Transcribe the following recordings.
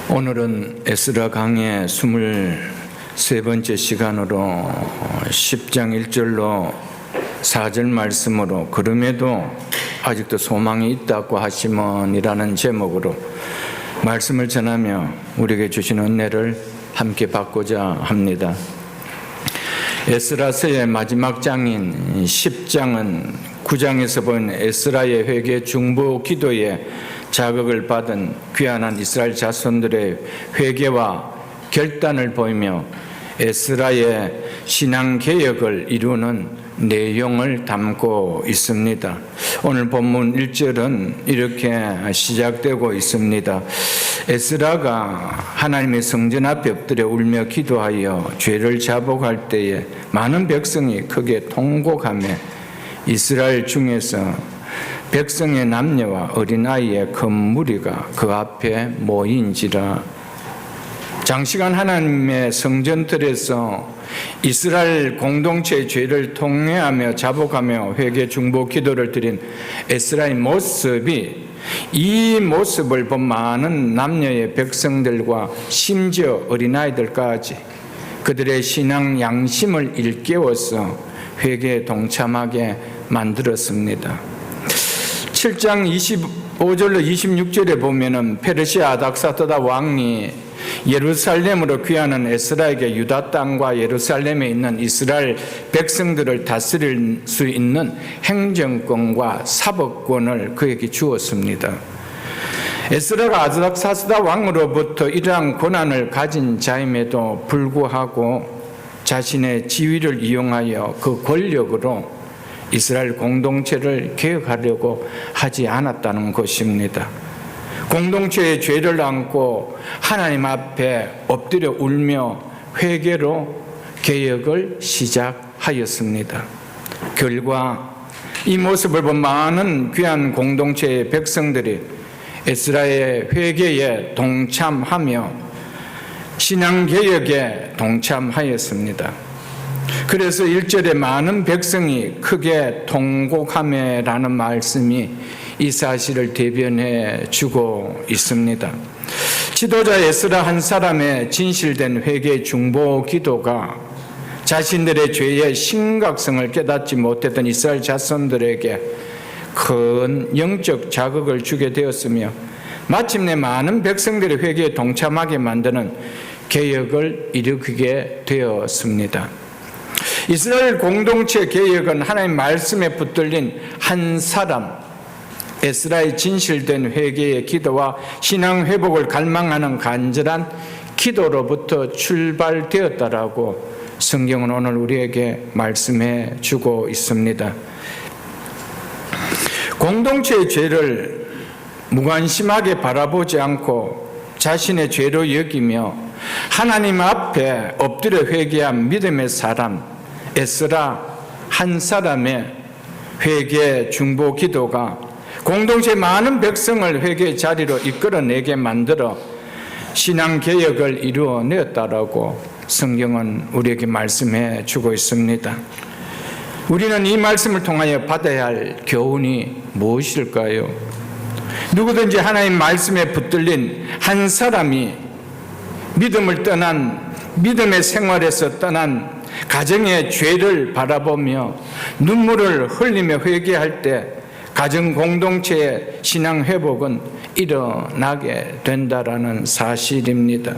오늘은 에스라 강의 23번째 시간으로 10장 1절로 4절 말씀으로 그럼에도 아직도 소망이 있다고 하시면이라는 제목으로 말씀을 전하며 우리에게 주신 은혜를 함께 받고자 합니다. 에스라서의 마지막 장인 10장은 9장에서 본 에스라의 회개 중보 기도에 자극을 받은 귀환한 이스라엘 자손들의 회개와 결단을 보이며 에스라의 신앙개혁을 이루는 내용을 담고 있습니다. 오늘 본문 1절은 이렇게 시작되고 있습니다. 에스라가 하나님의 성전 앞에 엎드려 울며 기도하여 죄를 자복할 때에 많은 백성이 크게 통곡하며 이스라엘 중에서 백성의 남녀와 어린아이의 큰 무리가 그 앞에 모인지라. 장시간 하나님의 성전들에서 이스라엘 공동체의 죄를 통회하며 자복하며 회개 중보 기도를 드린 에스라의 모습이 이 모습을 본 많은 남녀의 백성들과 심지어 어린아이들까지 그들의 신앙 양심을 일깨워서 회개에 동참하게 만들었습니다. 7장 25절로 26절에 보면은 페르시아 아닥사다다 왕이 예루살렘으로 귀환한 에스라에게 유다 땅과 예루살렘에 있는 이스라엘 백성들을 다스릴 수 있는 행정권과 사법권을 그에게 주었습니다. 에스라가 아닥사스다 왕으로부터 이러한 권한을 가진 자임에도 불구하고 자신의 지위를 이용하여 그 권력으로 이스라엘 공동체를 개혁하려고 하지 않았다는 것입니다. 공동체의 죄를 안고 하나님 앞에 엎드려 울며 회개로 개혁을 시작하였습니다. 결과 이 모습을 본 많은 귀한 공동체의 백성들이 에스라의 회개에 동참하며 신앙개혁에 동참하였습니다. 그래서 1절에 많은 백성이 크게 통곡하며라는 말씀이 이 사실을 대변해 주고 있습니다. 지도자 에스라 한 사람의 진실된 회개 중보 기도가 자신들의 죄의 심각성을 깨닫지 못했던 이스라엘 자손들에게 큰 영적 자극을 주게 되었으며 마침내 많은 백성들의 회개에 동참하게 만드는 개혁을 일으키게 되었습니다. 이스라엘 공동체 개혁은 하나님 말씀에 붙들린 한 사람 에스라의 진실된 회개의 기도와 신앙 회복을 갈망하는 간절한 기도로부터 출발되었다라고 성경은 오늘 우리에게 말씀해 주고 있습니다. 공동체의 죄를 무관심하게 바라보지 않고 자신의 죄로 여기며 하나님 앞에 엎드려 회개한 믿음의 사람 에스라 한 사람의 회개 중보 기도가 공동체 많은 백성을 회개의 자리로 이끌어내게 만들어 신앙개혁을 이루어내었다라고 성경은 우리에게 말씀해 주고 있습니다. 우리는 이 말씀을 통하여 받아야 할 교훈이 무엇일까요? 누구든지 하나님 말씀에 붙들린 한 사람이 믿음을 떠난 믿음의 생활에서 떠난 가정의 죄를 바라보며 눈물을 흘리며 회개할 때 가정 공동체의 신앙 회복은 일어나게 된다라는 사실입니다.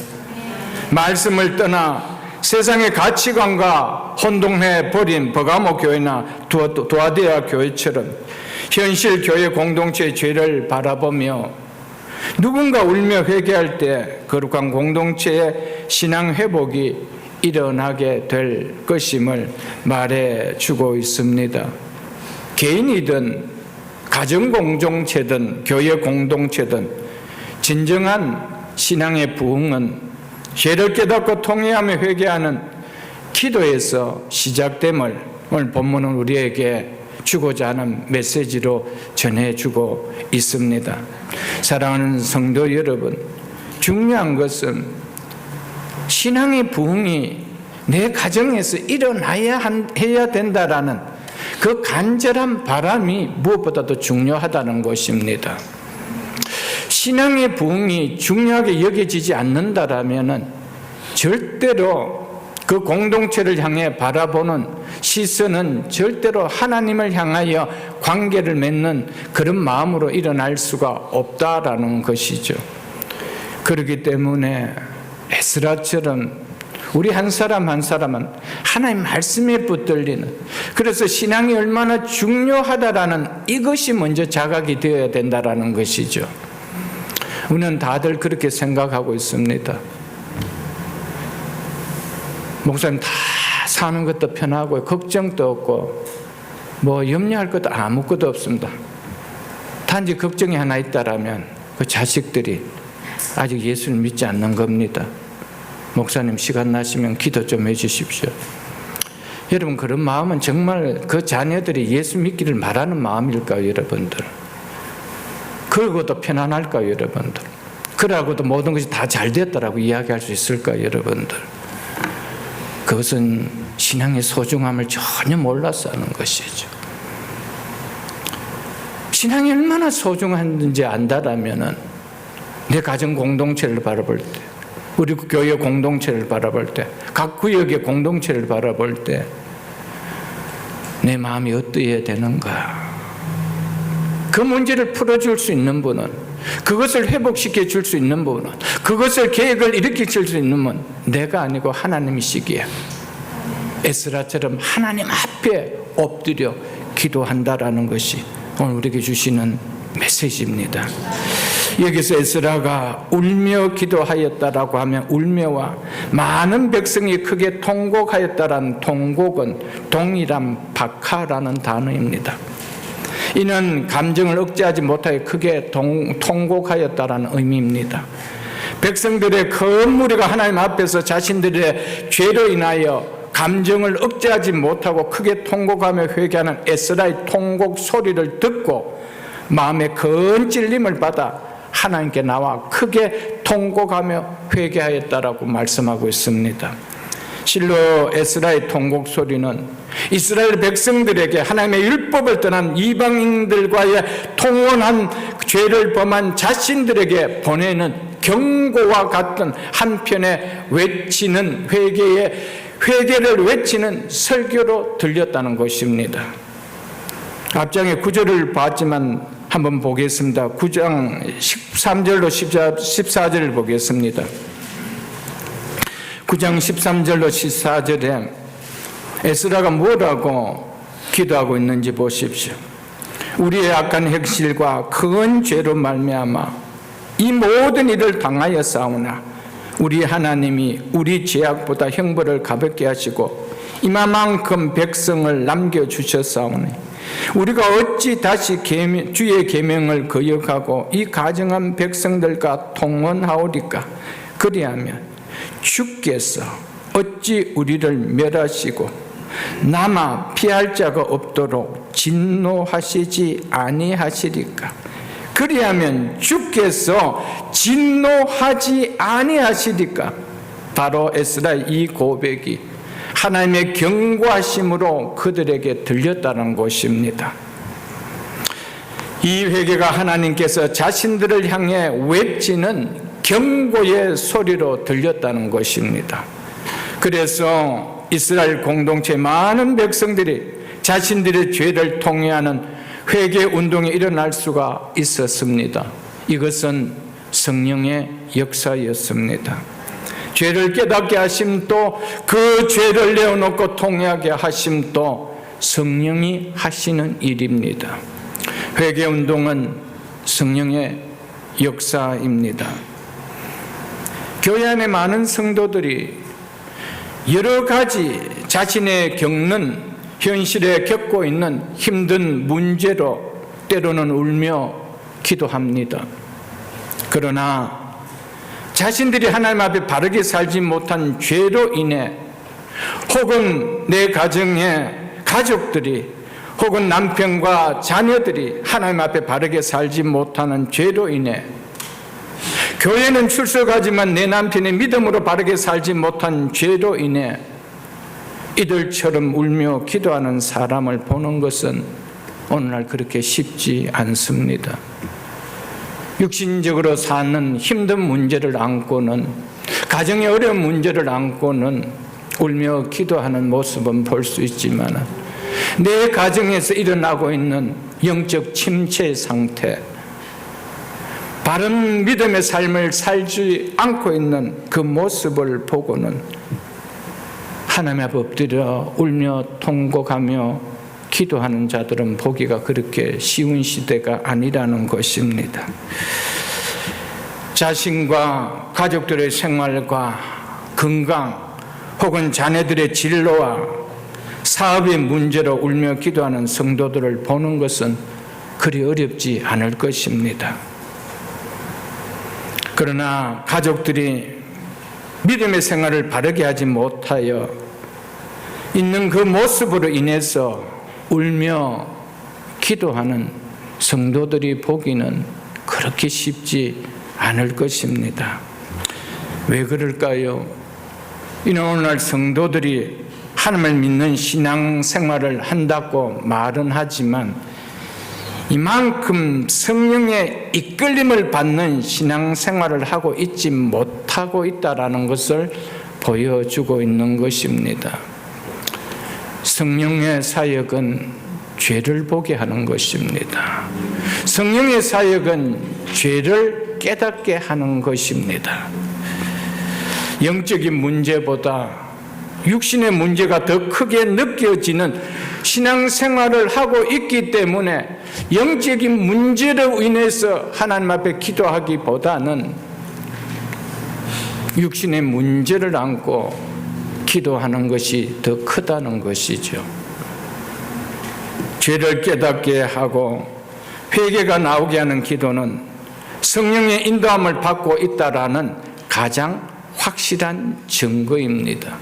말씀을 떠나 세상의 가치관과 혼동해 버린 버가모 교회나 두아디아 교회처럼 현실 교회 공동체의 죄를 바라보며 누군가 울며 회개할 때 거룩한 공동체의 신앙 회복이 일어나게 될 것임을 말해주고 있습니다. 개인이든 가정공동체든 교회 공동체든 진정한 신앙의 부흥은 죄를 깨닫고 통회하며 회개하는 기도에서 시작됨을 오늘 본문은 우리에게 주고자 하는 메시지로 전해주고 있습니다. 사랑하는 성도 여러분, 중요한 것은 신앙의 부흥이 내 가정에서 일어나야 해야 된다라는 그 간절한 바람이 무엇보다도 중요하다는 것입니다. 신앙의 부흥이 중요하게 여겨지지 않는다라면 절대로 그 공동체를 향해 바라보는 시선은 절대로 하나님을 향하여 관계를 맺는 그런 마음으로 일어날 수가 없다라는 것이죠. 그렇기 때문에 에스라처럼 우리 한 사람 한 사람은 하나님 말씀에 붙들리는, 그래서 신앙이 얼마나 중요하다라는 이것이 먼저 자각이 되어야 된다라는 것이죠. 우리는 다들 그렇게 생각하고 있습니다. 목사님 다 사는 것도 편하고 걱정도 없고 뭐 염려할 것도 아무것도 없습니다. 단지 걱정이 하나 있다라면 그 자식들이 아직 예수를 믿지 않는 겁니다. 목사님 시간 나시면 기도 좀 해주십시오. 여러분, 그런 마음은 정말 그 자녀들이 예수 믿기를 말하는 마음일까요, 여러분들? 그러고도 편안할까요, 여러분들? 그러고도 모든 것이 다 잘 됐다라고 이야기할 수 있을까요, 여러분들? 그것은 신앙의 소중함을 전혀 몰라서 하는 것이죠. 신앙이 얼마나 소중한지 안다라면 내 가정 공동체를 바라볼 때, 우리 교회 공동체를 바라볼 때, 각 구역의 공동체를 바라볼 때 내 마음이 어떠해야 되는가? 그 문제를 풀어줄 수 있는 분은, 그것을 회복시켜 줄 수 있는 분은, 그것을 계획을 일으켜 줄 수 있는 분은 내가 아니고 하나님이시기에 에스라처럼 하나님 앞에 엎드려 기도한다라는 것이 오늘 우리에게 주시는 메시지입니다. 여기서 에스라가 울며 기도하였다라고 하면 울며와 많은 백성이 크게 통곡하였다라는 통곡은 동일한 박하라는 단어입니다. 이는 감정을 억제하지 못하여 크게 통곡하였다라는 의미입니다. 백성들의 큰 무리가 하나님 앞에서 자신들의 죄로 인하여 감정을 억제하지 못하고 크게 통곡하며 회개하는 에스라의 통곡 소리를 듣고 마음에 큰 찔림을 받아 하나님께 나와 크게 통곡하며 회개하였다라고 말씀하고 있습니다. 실로 에스라의 통곡 소리는 이스라엘 백성들에게 하나님의 율법을 떠난 이방인들과의 통혼한 죄를 범한 자신들에게 보내는 경고와 같은 한편에 외치는 회개를 외치는 설교로 들렸다는 것입니다. 앞장에 9절을 봤지만 한번 보겠습니다. 9장 13절로 14절을 보겠습니다. 9장 13절로 14절에 에스라가 뭐라고 기도하고 있는지 보십시오. 우리의 악한 행실과 큰 죄로 말미암아 이 모든 일을 당하여 싸우나 우리 하나님이 우리 죄악보다 형벌을 가볍게 하시고 이만큼 백성을 남겨주셨사오니 우리가 어찌 다시 주의 계명을 거역하고 이 가정한 백성들과 통혼하오리까? 그리하면 주께서 어찌 우리를 멸하시고 남아 피할 자가 없도록 진노하시지 아니하시리까? 그리하면 주께서 진노하지 아니하시리까? 바로 에스라의 이 고백이 하나님의 경고하심으로 그들에게 들렸다는 것입니다. 이 회개가 하나님께서 자신들을 향해 외치는 경고의 소리로 들렸다는 것입니다. 그래서 이스라엘 공동체 많은 백성들이 자신들의 죄를 통회하는 회개 운동이 일어날 수가 있었습니다. 이것은 성령의 역사였습니다. 죄를 깨닫게 하심도 그 죄를 내어놓고 통회하게 하심도 성령이 하시는 일입니다. 회개 운동은 성령의 역사입니다. 교회 안에 많은 성도들이 여러 가지 자신의 겪는 현실에 겪고 있는 힘든 문제로 때로는 울며 기도합니다. 그러나 자신들이 하나님 앞에 바르게 살지 못한 죄로 인해 혹은 내 가정의 가족들이 혹은 남편과 자녀들이 하나님 앞에 바르게 살지 못하는 죄로 인해 교회는 출석하지만 내 남편의 믿음으로 바르게 살지 못한 죄로 인해 이들처럼 울며 기도하는 사람을 보는 것은 오늘날 그렇게 쉽지 않습니다. 육신적으로 사는 힘든 문제를 안고는, 가정의 어려운 문제를 안고는 울며 기도하는 모습은 볼 수 있지만, 내 가정에서 일어나고 있는 영적 침체 상태, 바른 믿음의 삶을 살지 않고 있는 그 모습을 보고는 하나님 앞에 엎드려 울며 통곡하며 기도하는 자들은 보기가 그렇게 쉬운 시대가 아니라는 것입니다. 자신과 가족들의 생활과 건강 혹은 자녀들의 진로와 사업의 문제로 울며 기도하는 성도들을 보는 것은 그리 어렵지 않을 것입니다. 그러나 가족들이 믿음의 생활을 바르게 하지 못하여 있는 그 모습으로 인해서 울며 기도하는 성도들이 보기는 그렇게 쉽지 않을 것입니다. 왜 그럴까요? 이는 오늘날 성도들이 하나님을 믿는 신앙생활을 한다고 말은 하지만 이만큼 성령의 이끌림을 받는 신앙생활을 하고 있지 못하고 있다는 것을 보여주고 있는 것입니다. 성령의 사역은 죄를 보게 하는 것입니다. 성령의 사역은 죄를 깨닫게 하는 것입니다. 영적인 문제보다 육신의 문제가 더 크게 느껴지는 신앙생활을 하고 있기 때문에 영적인 문제로 인해서 하나님 앞에 기도하기보다는 육신의 문제를 안고 기도하는 것이 더 크다는 것이죠. 죄를 깨닫게 하고 회개가 나오게 하는 기도는 성령의 인도함을 받고 있다라는 가장 확실한 증거입니다.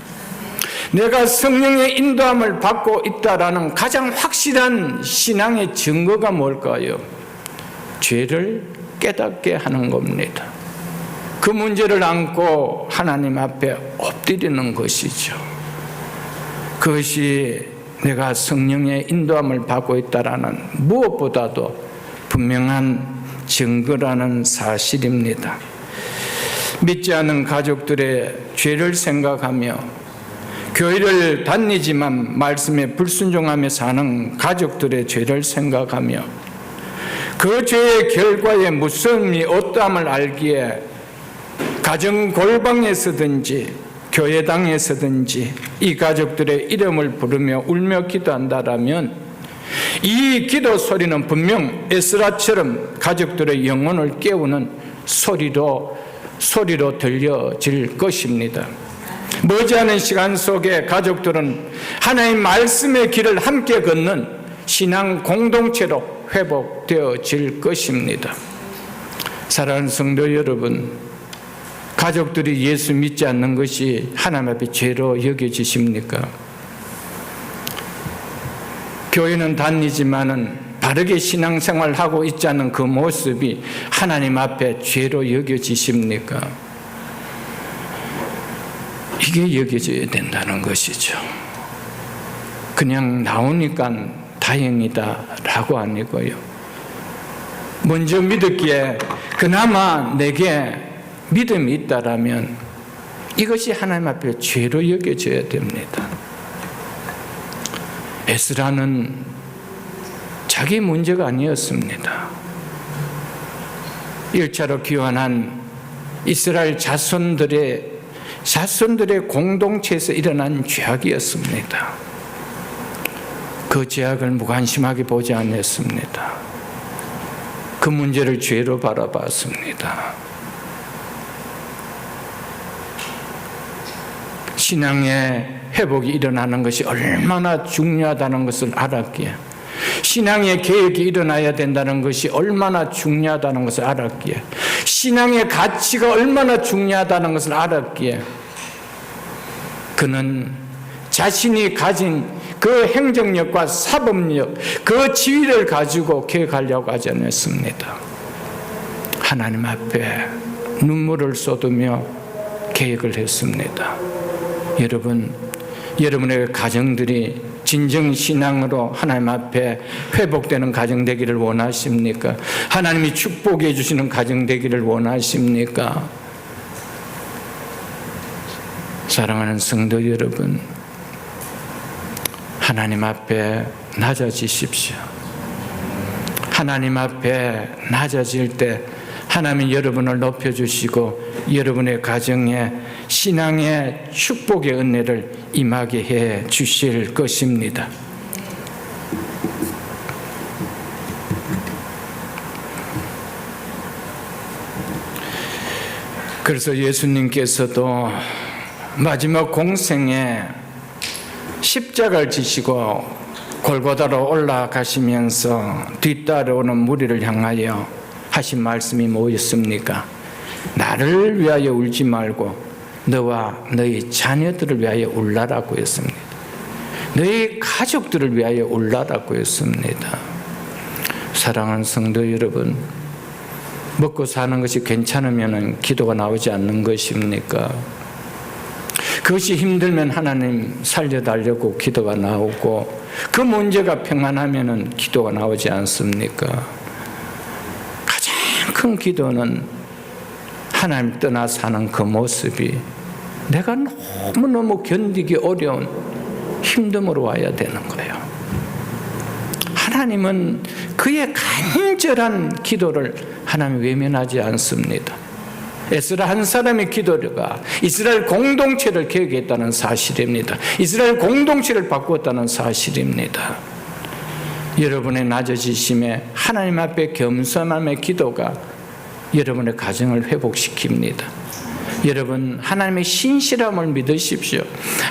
내가 성령의 인도함을 받고 있다라는 가장 확실한 신앙의 증거가 뭘까요? 죄를 깨닫게 하는 겁니다. 그 문제를 안고 하나님 앞에 엎드리는 것이죠. 그것이 내가 성령의 인도함을 받고 있다라는 무엇보다도 분명한 증거라는 사실입니다. 믿지 않는 가족들의 죄를 생각하며 교회를 다니지만 말씀에 불순종하며 사는 가족들의 죄를 생각하며 그 죄의 결과에 무서움이 어떠함을 알기에 가정 골방에서든지 교회당에서든지 이 가족들의 이름을 부르며 울며 기도한다라면 이 기도 소리는 분명 에스라처럼 가족들의 영혼을 깨우는 소리로 들려질 것입니다. 머지않은 시간 속에 가족들은 하나님의 말씀의 길을 함께 걷는 신앙 공동체로 회복되어질 것입니다. 사랑하는 성도 여러분, 가족들이 예수 믿지 않는 것이 하나님 앞에 죄로 여겨지십니까? 교회는 다니지만은 바르게 신앙생활을 하고 있지 않는 그 모습이 하나님 앞에 죄로 여겨지십니까? 이게 여겨져야 된다는 것이죠. 그냥 나오니까 다행이다라고 아니고요. 먼저 믿었기에 그나마 내게 믿음이 있다라면 이것이 하나님 앞에 죄로 여겨져야 됩니다. 에스라는 자기 문제가 아니었습니다. 1차로 귀환한 이스라엘 자손들의 공동체에서 일어난 죄악이었습니다. 그 죄악을 무관심하게 보지 않았습니다. 그 문제를 죄로 바라봤습니다. 신앙의 회복이 일어나는 것이 얼마나 중요하다는 것을 알았기에, 신앙의 개혁이 일어나야 된다는 것이 얼마나 중요하다는 것을 알았기에, 신앙의 가치가 얼마나 중요하다는 것을 알았기에 그는 자신이 가진 그 행정력과 사법력, 그 지위를 가지고 개혁하려고 하지 않았습니다. 하나님 앞에 눈물을 쏟으며 개혁을 했습니다. 여러분, 여러분의 가정들이 진정신앙으로 하나님 앞에 회복되는 가정 되기를 원하십니까? 하나님이 축복해 주시는 가정 되기를 원하십니까? 사랑하는 성도 여러분, 하나님 앞에 낮아지십시오. 하나님 앞에 낮아질 때 하나님이 여러분을 높여주시고 여러분의 가정에 신앙의 축복의 은혜를 임하게 해 주실 것입니다. 그래서 예수님께서도 마지막 공생에 십자가를 지시고 골고다로 올라가시면서 뒤따라오는 무리를 향하여 하신 말씀이 뭐였습니까? 나를 위하여 울지 말고 너와 너희 자녀들을 위하여 울라라고 했습니다. 너희 가족들을 위하여 울라라고 했습니다. 사랑하는 성도 여러분, 먹고 사는 것이 괜찮으면 기도가 나오지 않는 것입니까? 그것이 힘들면 하나님 살려달라고 기도가 나오고 그 문제가 평안하면 기도가 나오지 않습니까? 가장 큰 기도는 하나님 떠나 사는 그 모습이 내가 너무너무 견디기 어려운 힘듦으로 와야 되는 거예요. 하나님은 그의 간절한 기도를 하나님 외면하지 않습니다. 에스라 한 사람의 기도가 이스라엘 공동체를 개혁했다는 사실입니다. 이스라엘 공동체를 바꾸었다는 사실입니다. 여러분의 낮아지심에 하나님 앞에 겸손함의 기도가 여러분의 가정을 회복시킵니다. 여러분, 하나님의 신실함을 믿으십시오.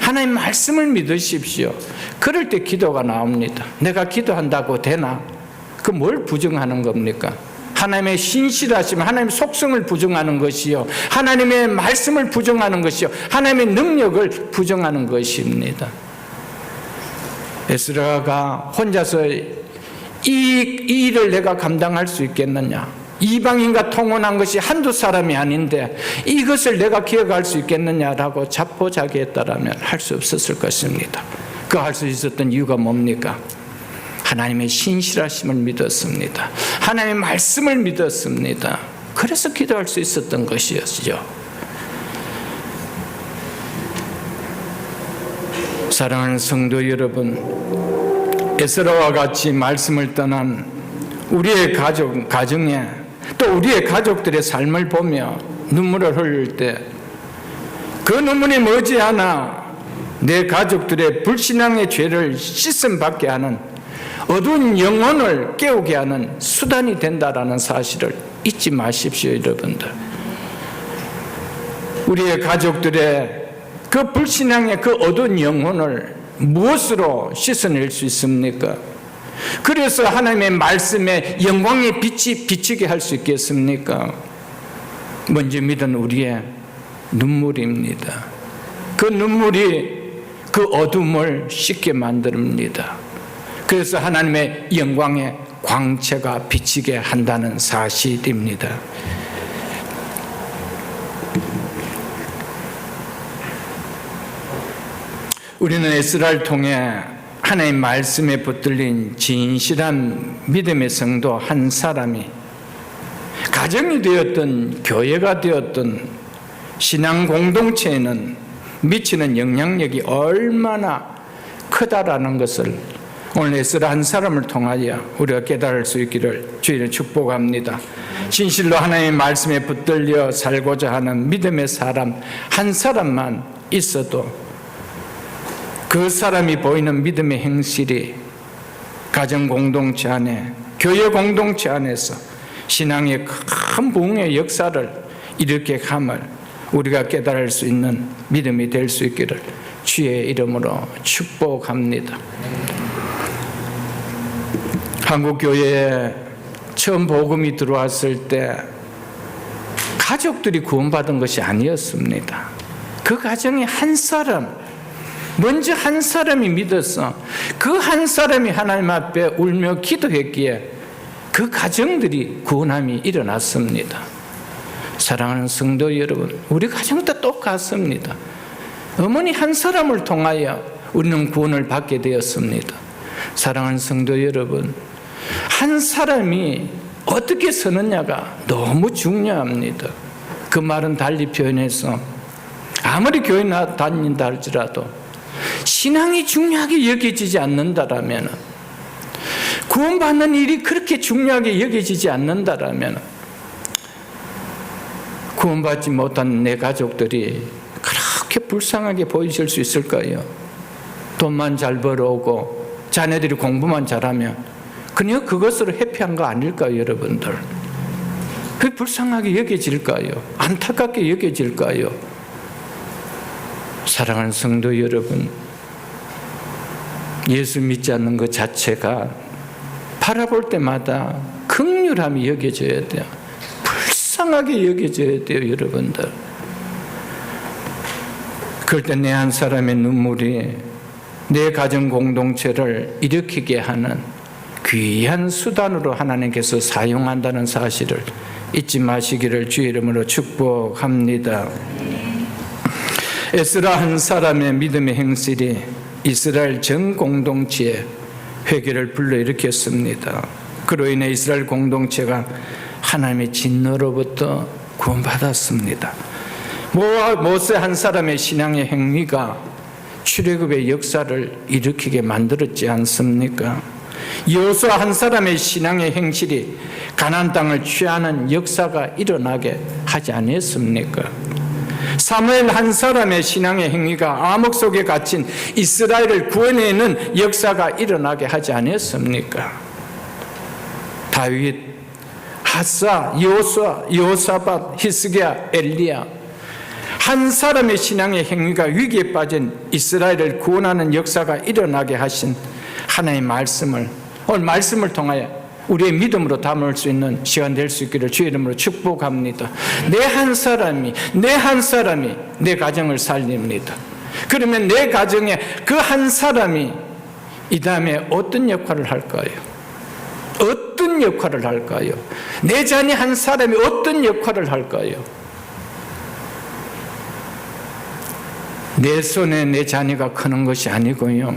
하나님 말씀을 믿으십시오. 그럴 때 기도가 나옵니다. 내가 기도한다고 되나? 그 뭘 부정하는 겁니까? 하나님의 신실하심, 하나님의 속성을 부정하는 것이요, 하나님의 말씀을 부정하는 것이요, 하나님의 능력을 부정하는 것입니다. 에스라가 혼자서 이 일을 내가 감당할 수 있겠느냐? 이방인과 통혼한 것이 한두 사람이 아닌데 이것을 내가 기억할 수 있겠느냐라고 자포자기했다라면 할 수 없었을 것입니다. 그 할 수 있었던 이유가 뭡니까? 하나님의 신실하심을 믿었습니다. 하나님의 말씀을 믿었습니다. 그래서 기도할 수 있었던 것이었죠. 사랑하는 성도 여러분, 에스라와 같이 말씀을 떠난 우리의 가정에 또 우리의 가족들의 삶을 보며 눈물을 흘릴 때 그 눈물이 머지않아 내 가족들의 불신앙의 죄를 씻음받게 하는 어두운 영혼을 깨우게 하는 수단이 된다라는 사실을 잊지 마십시오, 여러분들. 우리의 가족들의 그 불신앙의 그 어두운 영혼을 무엇으로 씻어낼 수 있습니까? 그래서 하나님의 말씀에 영광의 빛이 비치게 할 수 있겠습니까? 먼저 믿은 우리의 눈물입니다. 그 눈물이 그 어둠을 씻게 만듭니다. 그래서 하나님의 영광의 광채가 비치게 한다는 사실입니다. 우리는 에스라를 통해 하나님 말씀에 붙들린 진실한 믿음의 성도 한 사람이 가정이 되었든 교회가 되었든 신앙 공동체에는 미치는 영향력이 얼마나 크다라는 것을 오늘 에스라 한 사람을 통하여 우리가 깨달을 수 있기를 주의를 축복합니다. 진실로 하나님의 말씀에 붙들려 살고자 하는 믿음의 사람 한 사람만 있어도 그 사람이 보이는 믿음의 행실이 가정 공동체 안에, 교회 공동체 안에서 신앙의 큰 부흥의 역사를 일으켜 감을 우리가 깨달을 수 있는 믿음이 될 수 있기를 주의 이름으로 축복합니다. 한국 교회에 처음 복음이 들어왔을 때 가족들이 구원받은 것이 아니었습니다. 그 가정에 한 사람, 먼저 한 사람이 믿어서 그 한 사람이 하나님 앞에 울며 기도했기에 그 가정들이 구원함이 일어났습니다. 사랑하는 성도 여러분, 우리 가정도 똑같습니다. 어머니 한 사람을 통하여 우리는 구원을 받게 되었습니다. 사랑하는 성도 여러분, 한 사람이 어떻게 서느냐가 너무 중요합니다. 그 말은 달리 표현해서 아무리 교회 다닌다 할지라도 신앙이 중요하게 여겨지지 않는다라면, 구원받는 일이 그렇게 중요하게 여겨지지 않는다라면, 구원받지 못한 내 가족들이 그렇게 불쌍하게 보이실 수 있을까요? 돈만 잘 벌어오고 자녀들이 공부만 잘하면 그냥 그것으로 해피한 거 아닐까요, 여러분들? 그게 불쌍하게 여겨질까요? 안타깝게 여겨질까요? 사랑하는 성도 여러분, 예수 믿지 않는 것 자체가 바라볼 때마다 긍휼함이 여겨져야 돼요. 불쌍하게 여겨져야 돼요, 여러분들. 그럴 때 내 한 사람의 눈물이 내 가정 공동체를 일으키게 하는 귀한 수단으로 하나님께서 사용한다는 사실을 잊지 마시기를 주의 이름으로 축복합니다. 에스라 한 사람의 믿음의 행실이 이스라엘 전 공동체에 회개를 불러일으켰습니다. 그로 인해 이스라엘 공동체가 하나님의 진노로부터 구원받았습니다. 모세 한 사람의 신앙의 행위가 출애굽의 역사를 일으키게 만들었지 않습니까? 여호수아 한 사람의 신앙의 행실이 가나안 땅을 취하는 역사가 일어나게 하지 않았습니까? 사무엘 한 사람의 신앙의 행위가 암흑 속에 갇힌 이스라엘을 구원해내는 역사가 일어나게 하지 않았습니까? 다윗, 하사, 여호수아, 여호사밧, 히스기야, 엘리야, 한 사람의 신앙의 행위가 위기에 빠진 이스라엘을 구원하는 역사가 일어나게 하신 하나님의 말씀을, 오늘 말씀을 통하여 우리의 믿음으로 담을 수 있는 시간 될 수 있기를 주의 이름으로 축복합니다. 내 한 사람이 내 가정을 살립니다. 그러면 내 가정에 그 한 사람이 이 다음에 어떤 역할을 할까요? 어떤 역할을 할까요? 내 자녀 한 사람이 어떤 역할을 할까요? 내 손에 내 자녀가 크는 것이 아니고요,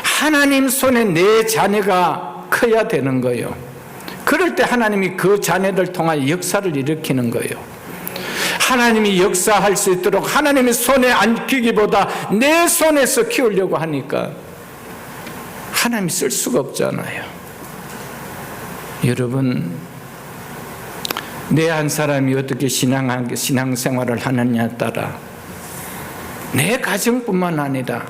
하나님 손에 내 자녀가 커야 되는 거예요. 그럴 때 하나님이 그 자녀들 통하여 역사를 일으키는 거예요. 하나님이 역사할 수 있도록 하나님의 손에 안기기보다 내 손에서 키우려고 하니까 하나님이 쓸 수가 없잖아요. 여러분, 내 한 사람이 어떻게 신앙생활을 하느냐에 따라 내 가정뿐만 아니라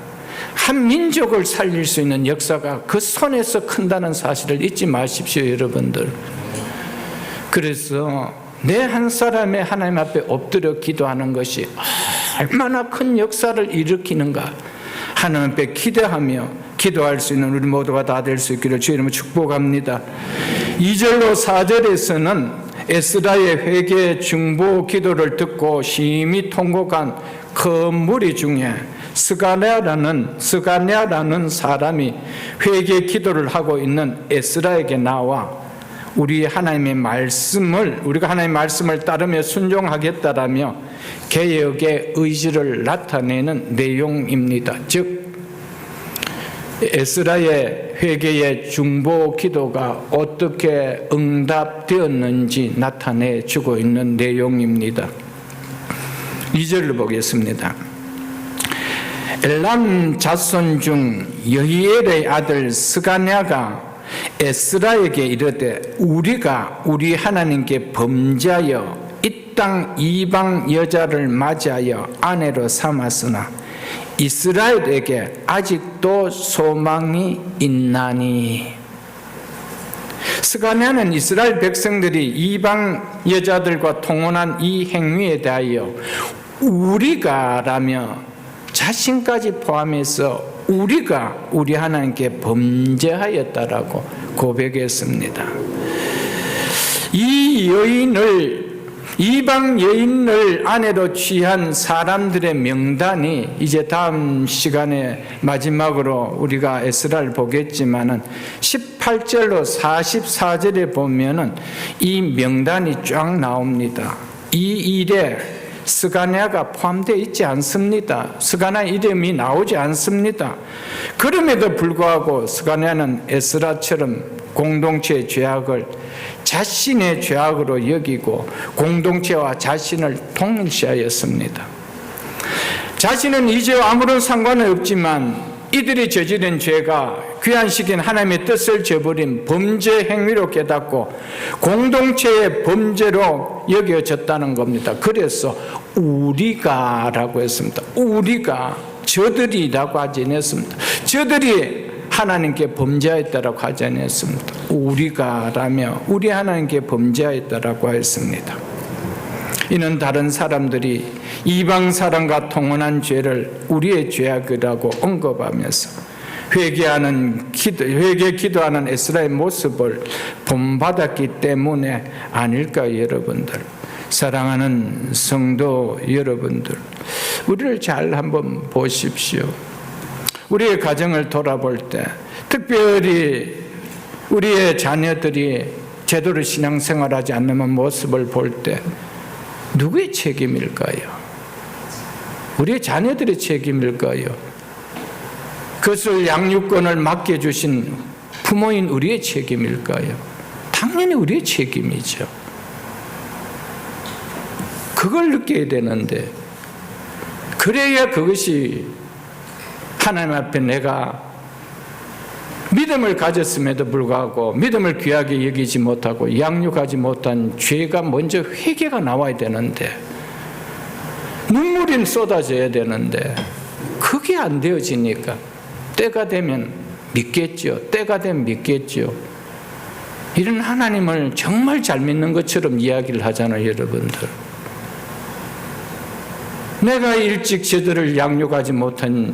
한 민족을 살릴 수 있는 역사가 그 손에서 큰다는 사실을 잊지 마십시오, 여러분들. 그래서 내 한 사람의 하나님 앞에 엎드려 기도하는 것이 얼마나 큰 역사를 일으키는가 하나님 앞에 기대하며 기도할 수 있는 우리 모두가 다 될 수 있기를 주의 이름으로 축복합니다. 2절로 4절에서는 에스라의 회개 중보 기도를 듣고 심히 통곡한 큰 무리 중에 스가랴라는 사람이 회개 기도를 하고 있는 에스라에게 나와 우리가 하나님의 말씀을 따르며 순종하겠다라며 개혁의 의지를 나타내는 내용입니다. 즉 에스라의 회개의 중보 기도가 어떻게 응답되었는지 나타내 주고 있는 내용입니다. 2절을 보겠습니다. 엘람 자손 중 여히엘의 아들 스가랴가 에스라에게 이르되 우리가 우리 하나님께 범죄하여 이 땅 이방 여자를 맞이하여 아내로 삼았으나 이스라엘에게 아직도 소망이 있나니. 스가랴는 이스라엘 백성들이 이방 여자들과 통혼한 이 행위에 대하여 우리가라며 자신까지 포함해서 우리가 우리 하나님께 범죄하였다라고 고백했습니다. 이방 여인을 아내로 취한 사람들의 명단이 이제 다음 시간에 마지막으로 우리가 에스라를 보겠지만은 18절로 44절에 보면은 이 명단이 쫙 나옵니다. 이 일에 스가랴가 포함되어 있지 않습니다. 스가랴 이름이 나오지 않습니다. 그럼에도 불구하고 스가랴는 에스라처럼 공동체의 죄악을 자신의 죄악으로 여기고 공동체와 자신을 동일시하였습니다. 자신은 이 죄와 아무런 상관은 없지만 이들이 저지른 죄가 귀환시킨 하나님의 뜻을 저버린 범죄 행위로 깨닫고 공동체의 범죄로 여겨졌다는 겁니다. 그래서 우리가라고 했습니다. 우리가, 저들이라고 하지 않았습니다. 저들이 하나님께 범죄하였다라고 하지 않았습니다. 우리가라며 우리 하나님께 범죄하였다라고 했습니다. 이는 다른 사람들이 이방 사람과 통혼한 죄를 우리의 죄악이라고 언급하면서 회개 기도하는 에스라의 모습을 본받았기 때문에 아닐까요, 여러분들? 사랑하는 성도 여러분들, 우리를 잘 한번 보십시오. 우리의 가정을 돌아볼 때, 특별히 우리의 자녀들이 제대로 신앙생활하지 않는 모습을 볼 때 누구의 책임일까요? 우리의 자녀들의 책임일까요? 그것을 양육권을 맡겨주신 부모인 우리의 책임일까요? 당연히 우리의 책임이죠. 그걸 느껴야 되는데, 그래야 그것이 하나님 앞에 내가 믿음을 가졌음에도 불구하고 믿음을 귀하게 여기지 못하고 양육하지 못한 죄가 먼저 회개가 나와야 되는데, 눈물이 쏟아져야 되는데 그게 안 되어지니까 때가 되면 믿겠죠. 때가 되면 믿겠죠. 이런 하나님을 정말 잘 믿는 것처럼 이야기를 하잖아요, 여러분들. 내가 일찍 저들을 양육하지 못한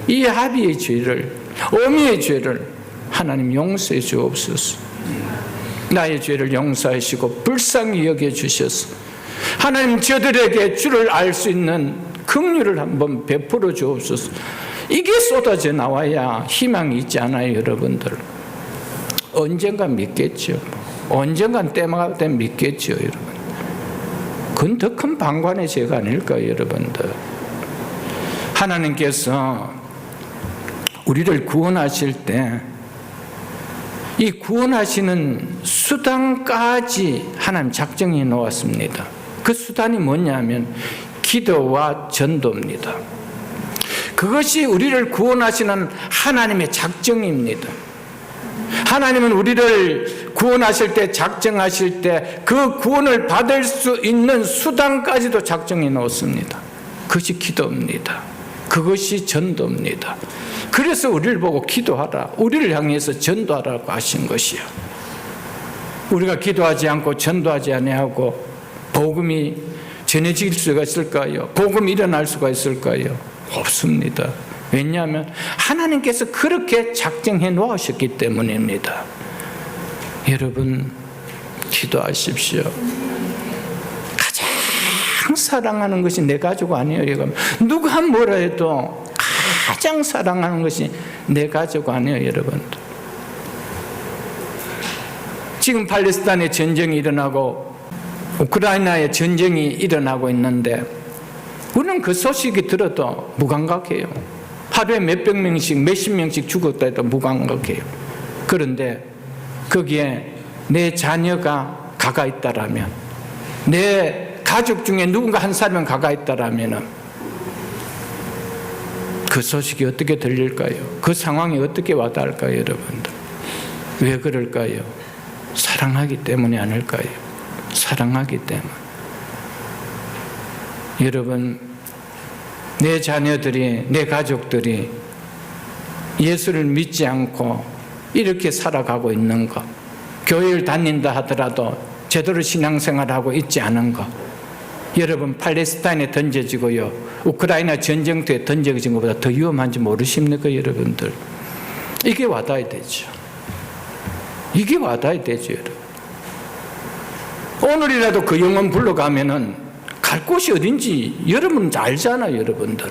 이 아비의 죄를, 어미의 죄를 하나님 용서해 주옵소서. 나의 죄를 용서하시고 불쌍히 여겨주셔서 하나님 저들에게 주를 알 수 있는 긍휼을 한번 베풀어 주옵소서. 이게 쏟아져 나와야 희망이 있지 않아요, 여러분들? 언젠간 믿겠죠. 언젠간 때마다 되면 믿겠죠, 여러분. 그건 더 큰 방관의 죄가 아닐까요, 여러분들? 하나님께서 우리를 구원하실 때 이 구원하시는 수단까지 하나님 작정해 놓았습니다. 그 수단이 뭐냐면 기도와 전도입니다. 그것이 우리를 구원하시는 하나님의 작정입니다. 하나님은 우리를 구원하실 때, 작정하실 때 그 구원을 받을 수 있는 수단까지도 작정해 놓습니다. 그것이 기도입니다. 그것이 전도입니다. 그래서 우리를 보고 기도하라, 우리를 향해서 전도하라고 하신 것이요. 우리가 기도하지 않고 전도하지 아니하고 복음이 전해질 수가 있을까요? 복음이 일어날 수가 있을까요? 없습니다. 왜냐하면 하나님께서 그렇게 작정해 놓으셨기 때문입니다. 여러분, 기도하십시오. 가장 사랑하는 것이 내 가족 아니에요. 누가 뭐라 해도 가장 사랑하는 것이 내 가족 아니에요, 여러분. 지금 팔레스타인에 전쟁이 일어나고 우크라이나에 전쟁이 일어나고 있는데 우리는 그 소식이 들어도 무감각해요. 하루에 몇백 명씩, 몇십 명씩 죽었다 해도 무감각해요. 그런데 거기에 내 자녀가 가가 있다라면, 내 가족 중에 누군가 한 사람은 가가 있다라면 그 소식이 어떻게 들릴까요? 그 상황이 어떻게 와닿을까요, 여러분들? 왜 그럴까요? 사랑하기 때문이 아닐까요? 사랑하기 때문. 여러분, 내 자녀들이, 내 가족들이 예수를 믿지 않고 이렇게 살아가고 있는 것, 교회를 다닌다 하더라도 제대로 신앙생활하고 있지 않은 것, 여러분, 팔레스타인에 던져지고요, 우크라이나 전쟁터에 던져진 것보다 더 위험한지 모르십니까, 여러분들? 이게 와닿아야 되죠. 이게 와닿아야 되죠, 여러분. 오늘이라도 그 영혼 불러가면은 갈 곳이 어딘지 여러분 알잖아요, 여러분들.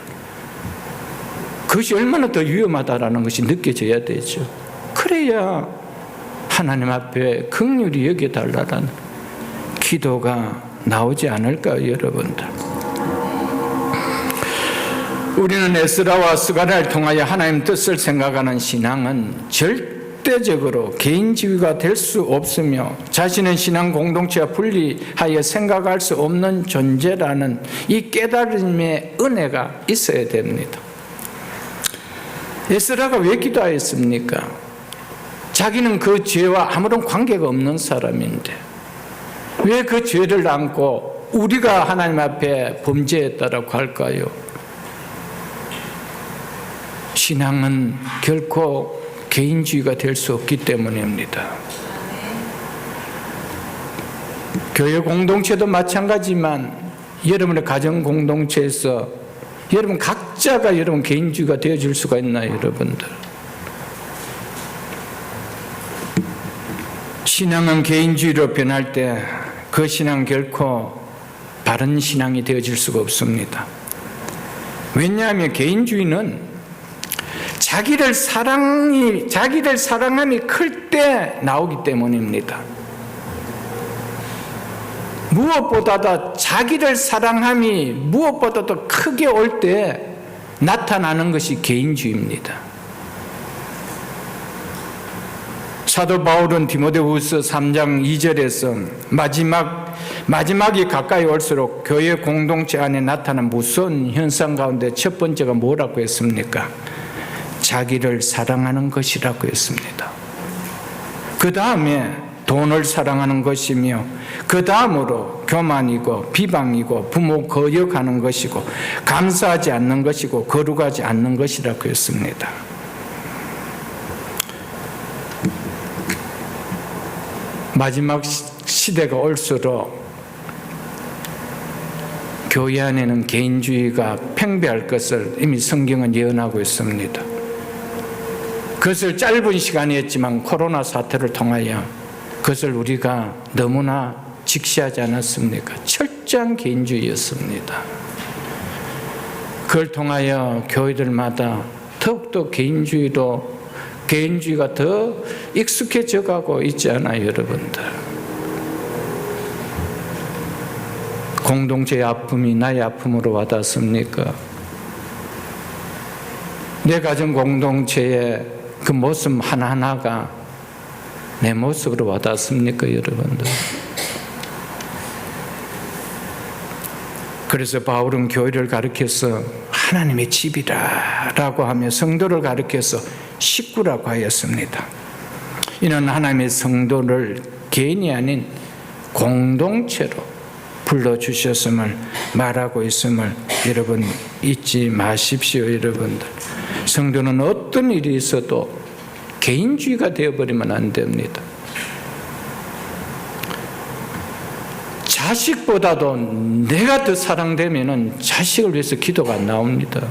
그것이 얼마나 더 위험하다라는 것이 느껴져야 되죠. 그래야 하나님 앞에 긍휼히 여겨달라는 기도가 나오지 않을까요, 여러분들? 우리는 에스라와 스가랴를 통하여 하나님 뜻을 생각하는 신앙은 절대적으로 개인지위가 될 수 없으며 자신은 신앙 공동체와 분리하여 생각할 수 없는 존재라는 이 깨달음의 은혜가 있어야 됩니다. 에스라가 왜 기도하였습니까? 자기는 그 죄와 아무런 관계가 없는 사람인데 왜 그 죄를 안고 우리가 하나님 앞에 범죄했다라고 할까요? 신앙은 결코 개인주의가 될 수 없기 때문입니다. 교회 공동체도 마찬가지지만 여러분의 가정 공동체에서 여러분 각자가 여러분 개인주의가 되어줄 수가 있나요, 여러분들? 신앙은 개인주의로 변할 때 그 신앙 결코 바른 신앙이 되어질 수가 없습니다. 왜냐하면 개인주의는 자기를 사랑함이 클 때 나오기 때문입니다. 무엇보다도 자기를 사랑함이 무엇보다도 크게 올 때 나타나는 것이 개인주의입니다. 사도 바울은 디모데후서 3장 2절에서 마지막이 가까이 올수록 교회 공동체 안에 나타난 무서운 현상 가운데 첫 번째가 뭐라고 했습니까? 자기를 사랑하는 것이라고 했습니다. 그 다음에 돈을 사랑하는 것이며 그 다음으로 교만이고 비방이고 부모 거역하는 것이고 감사하지 않는 것이고 거룩하지 않는 것이라고 했습니다. 마지막 시대가 올수록 교회 안에는 개인주의가 팽배할 것을 이미 성경은 예언하고 있습니다. 그것을 짧은 시간이었지만 코로나 사태를 통하여 그것을 우리가 너무나 직시하지 않았습니까? 철저한 개인주의였습니다. 그걸 통하여 교회들마다 더욱더 개인주의가 더 익숙해져 가고 있지 않아요, 여러분들? 공동체의 아픔이 나의 아픔으로 와닿습니까? 내 가정 공동체의 그 모습 하나하나가 내 모습으로 와닿습니까, 여러분들? 그래서 바울은 교회를 가리켜서 하나님의 집이라 라고 하며 성도를 가리켜서 식구라고 하였습니다. 이는 하나님의 성도를 개인이 아닌 공동체로 불러주셨음을 말하고 있음을 여러분 잊지 마십시오, 여러분들. 성도는 어떤 일이 있어도 개인주의가 되어버리면 안 됩니다. 자식보다도 내가 더 사랑되면 자식을 위해서 기도가 안 나옵니다.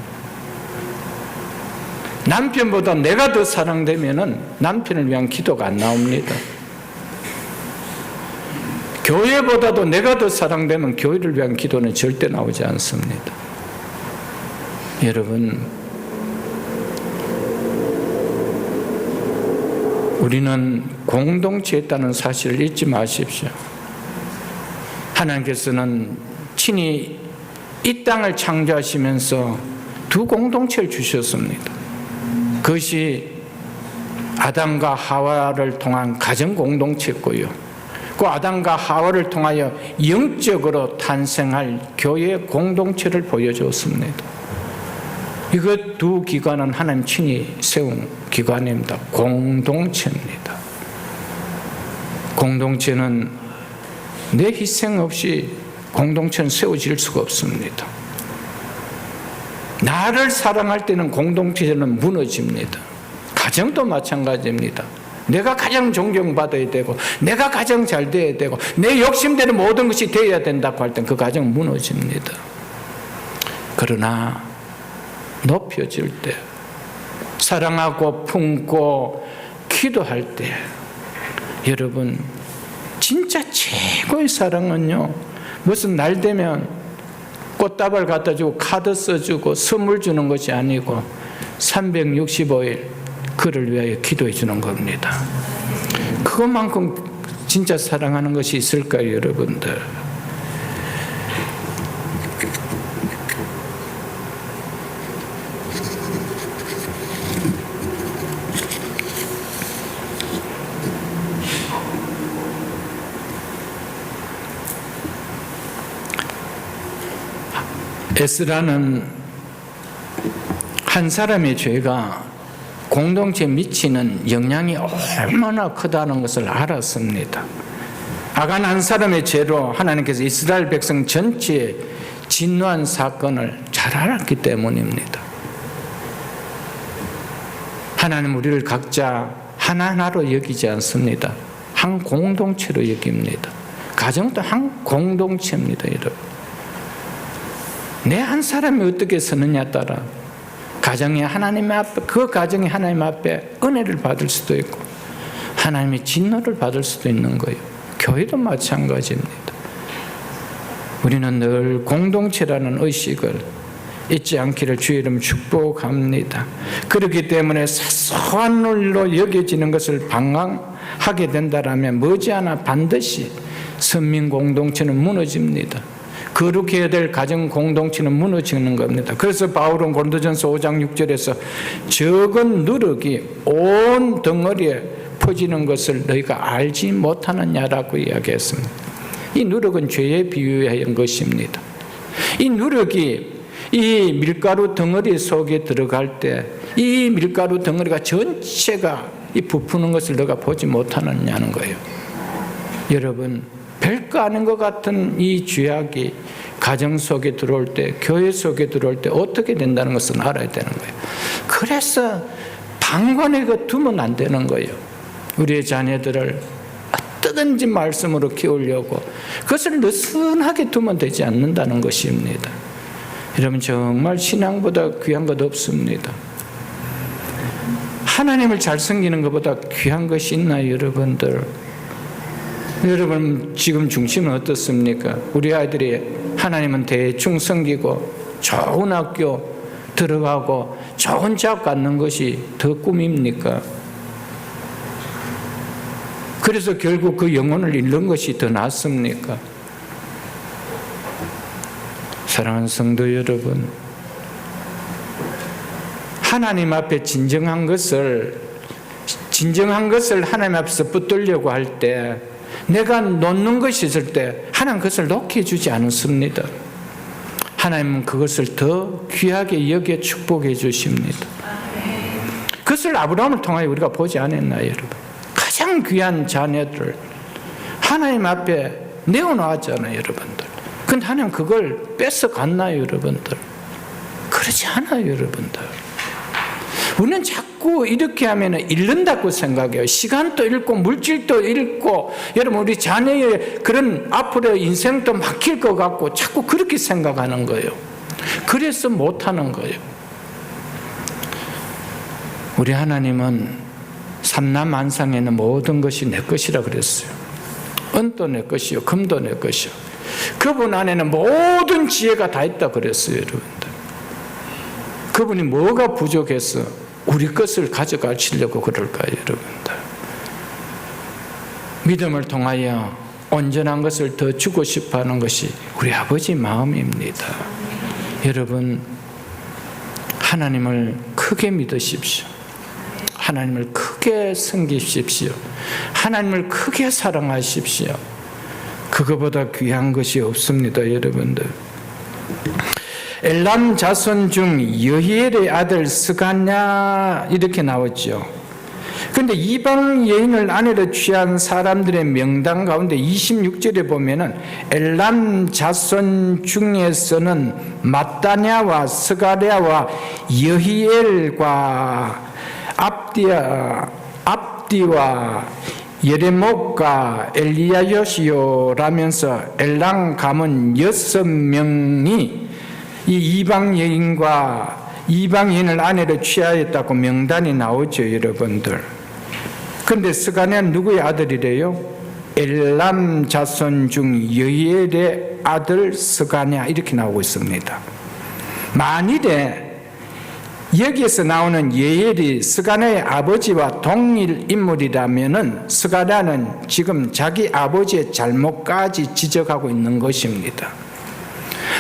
남편보다 내가 더 사랑되면 남편을 위한 기도가 안 나옵니다. 교회보다도 내가 더 사랑되면 교회를 위한 기도는 절대 나오지 않습니다. 여러분, 우리는 공동체에 있다는 사실을 잊지 마십시오. 하나님께서는 친히 이 땅을 창조하시면서 두 공동체를 주셨습니다. 그것이 아담과 하와를 통한 가정 공동체였고요. 그 아담과 하와를 통하여 영적으로 탄생할 교회 공동체를 보여주었습니다. 이것 두 기관은 하나님 친히 세운 기관입니다. 공동체입니다. 공동체는 내 희생 없이 공동체는 세워질 수가 없습니다. 나를 사랑할 때는 공동체는 무너집니다. 가정도 마찬가지입니다. 내가 가장 존경받아야 되고 내가 가장 잘 돼야 되고 내 욕심대로 모든 것이 되어야 된다고 할 땐 그 가정 무너집니다. 그러나 높여질 때 사랑하고 품고 기도할 때 여러분 진짜 최고의 사랑은요 무슨 날 되면 꽃다발 갖다 주고 카드 써주고 선물 주는 것이 아니고 365일 그를 위하여 기도해 주는 겁니다. 그것만큼 진짜 사랑하는 것이 있을까요, 여러분들? 에스라는 한 사람의 죄가 공동체에 미치는 영향이 얼마나 크다는 것을 알았습니다. 아간 한 사람의 죄로 하나님께서 이스라엘 백성 전체에 진노한 사건을 잘 알았기 때문입니다. 하나님 우리를 각자 하나하나로 여기지 않습니다. 한 공동체로 여깁니다. 가정도 한 공동체입니다, 여러분. 내 한 사람이 어떻게 서느냐에 따라 가정이 하나님 앞에, 그 가정이 하나님 앞에 은혜를 받을 수도 있고 하나님의 진노를 받을 수도 있는 거예요. 교회도 마찬가지입니다. 우리는 늘 공동체라는 의식을 잊지 않기를 주의 이름 축복합니다. 그렇기 때문에 사소한 일로 여겨지는 것을 방황하게 된다면 머지않아 반드시 선민 공동체는 무너집니다. 거룩해야 될 가정 공동체는 무너지는 겁니다. 그래서 바울은 고린도전서 5장 6절에서 적은 누룩이 온 덩어리에 퍼지는 것을 너희가 알지 못하느냐라고 이야기했습니다. 이 누룩은 죄에 비유한 것입니다. 이 누룩이 이 밀가루 덩어리 속에 들어갈 때 이 밀가루 덩어리가 전체가 이 부푸는 것을 너가 보지 못하느냐는 거예요. 여러분, 별거 아닌 것 같은 이 죄악이 가정 속에 들어올 때, 교회 속에 들어올 때 어떻게 된다는 것을 알아야 되는 거예요. 그래서 방관에 두면 안 되는 거예요. 우리의 자녀들을 어떠든지 말씀으로 키우려고 그것을 느슨하게 두면 되지 않는다는 것입니다. 여러분, 정말 신앙보다 귀한 것 없습니다. 하나님을 잘 섬기는 것보다 귀한 것이 있나요, 여러분들? 여러분, 지금 중심은 어떻습니까? 우리 아이들이 하나님은 대충 섬기고 좋은 학교 들어가고 좋은 대학 갖는 것이 더 꿈입니까? 그래서 결국 그 영혼을 잃는 것이 더 낫습니까? 사랑하는 성도 여러분, 하나님 앞에 진정한 것을 하나님 앞에서 붙들려고 할 때, 내가 놓는 것이 있을 때 하나님 그것을 놓게 해주지 않습니다. 하나님은 그것을 더 귀하게 여겨 축복해 주십니다. 그것을 아브라함을 통하여 우리가 보지 않았나요, 여러분? 가장 귀한 자녀들 하나님 앞에 내어놓았잖아요, 여러분들. 근데 하나님 그걸 뺏어갔나요, 여러분들? 그렇지 않아요, 여러분들. 우리는 자꾸 이렇게 하면 잃는다고 생각해요. 시간도 잃고 물질도 잃고, 여러분 우리 자녀의 그런 앞으로 인생도 막힐 것 같고 자꾸 그렇게 생각하는 거예요. 그래서 못하는 거예요. 우리 하나님은 삼남만상에는 모든 것이 내 것이라 그랬어요. 은도 내 것이요, 금도 내 것이요. 그분 안에는 모든 지혜가 다 있다 그랬어요, 여러분들. 그분이 뭐가 부족해서 우리 것을 가져가시려고 그럴까요, 여러분들? 믿음을 통하여 온전한 것을 더 주고 싶어 하는 것이 우리 아버지 마음입니다. 여러분, 하나님을 크게 믿으십시오. 하나님을 크게 섬기십시오. 하나님을 크게 사랑하십시오. 그거보다 귀한 것이 없습니다, 여러분들. 엘람 자손 중 여히엘의 아들 스가냐 이렇게 나왔죠. 그런데 이방 여인을 아내로 취한 사람들의 명단 가운데 26절에 보면은 엘람 자손 중에서는 마따냐와 스가랴와 여히엘과 압디와 예레목과 엘리야요시요라면서 엘람 가문 6명이 이 이방 여인을 아내로 취하였다고 명단이 나오죠, 여러분들. 그런데 스가랴는 누구의 아들이래요? 엘람 자손 중 여히엘의 아들 스가랴 이렇게 나오고 있습니다. 만일에 여기에서 나오는 여히엘이 스가랴의 아버지와 동일 인물이라면은 스가랴는 지금 자기 아버지의 잘못까지 지적하고 있는 것입니다.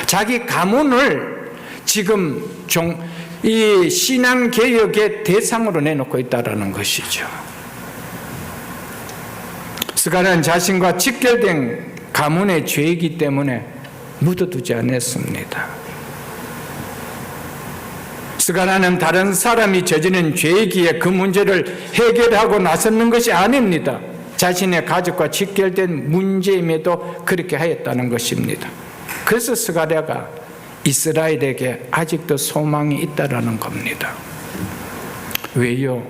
자기 가문을 지금 이 신앙개혁의 대상으로 내놓고 있다는 것이죠. 스가랴는 자신과 직결된 가문의 죄이기 때문에 묻어두지 않았습니다. 스가랴는 다른 사람이 저지른 죄이기에 그 문제를 해결하고 나섰는 것이 아닙니다. 자신의 가족과 직결된 문제임에도 그렇게 하였다는 것입니다. 그래서 스가랴가 이스라엘에게 아직도 소망이 있다라는 겁니다. 왜요?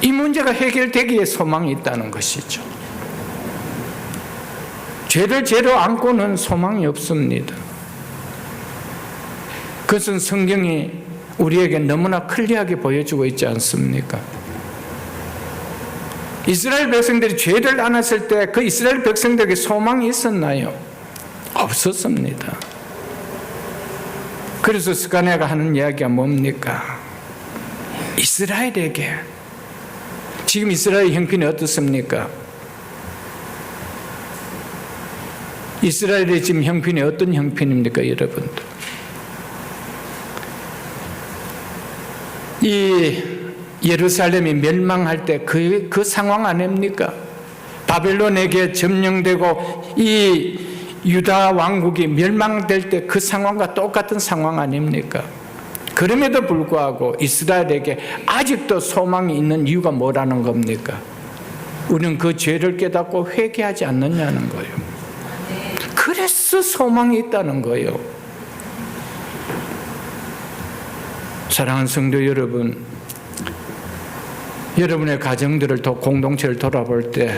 이 문제가 해결되기에 소망이 있다는 것이죠. 죄를 죄로 안고는 소망이 없습니다. 그것은 성경이 우리에게 너무나 클리어하게 보여주고 있지 않습니까? 이스라엘 백성들이 죄를 안 했을 때 그 이스라엘 백성들에게 소망이 있었나요? 없었습니다. 그래서 스가랴가 하는 이야기가 뭡니까? 이스라엘에게, 지금 이스라엘 형편이 어떻습니까? 이스라엘의 지금 형편이 어떤 형편입니까, 여러분들? 이 예루살렘이 멸망할 때 그 상황 아닙니까? 바벨론에게 점령되고 이 유다 왕국이 멸망될 때 그 상황과 똑같은 상황 아닙니까? 그럼에도 불구하고 이스라엘에게 아직도 소망이 있는 이유가 뭐라는 겁니까? 우리는 그 죄를 깨닫고 회개하지 않느냐는 거예요. 그래서 소망이 있다는 거예요. 사랑하는 성도 여러분, 여러분의 가정들을 공동체를 돌아볼 때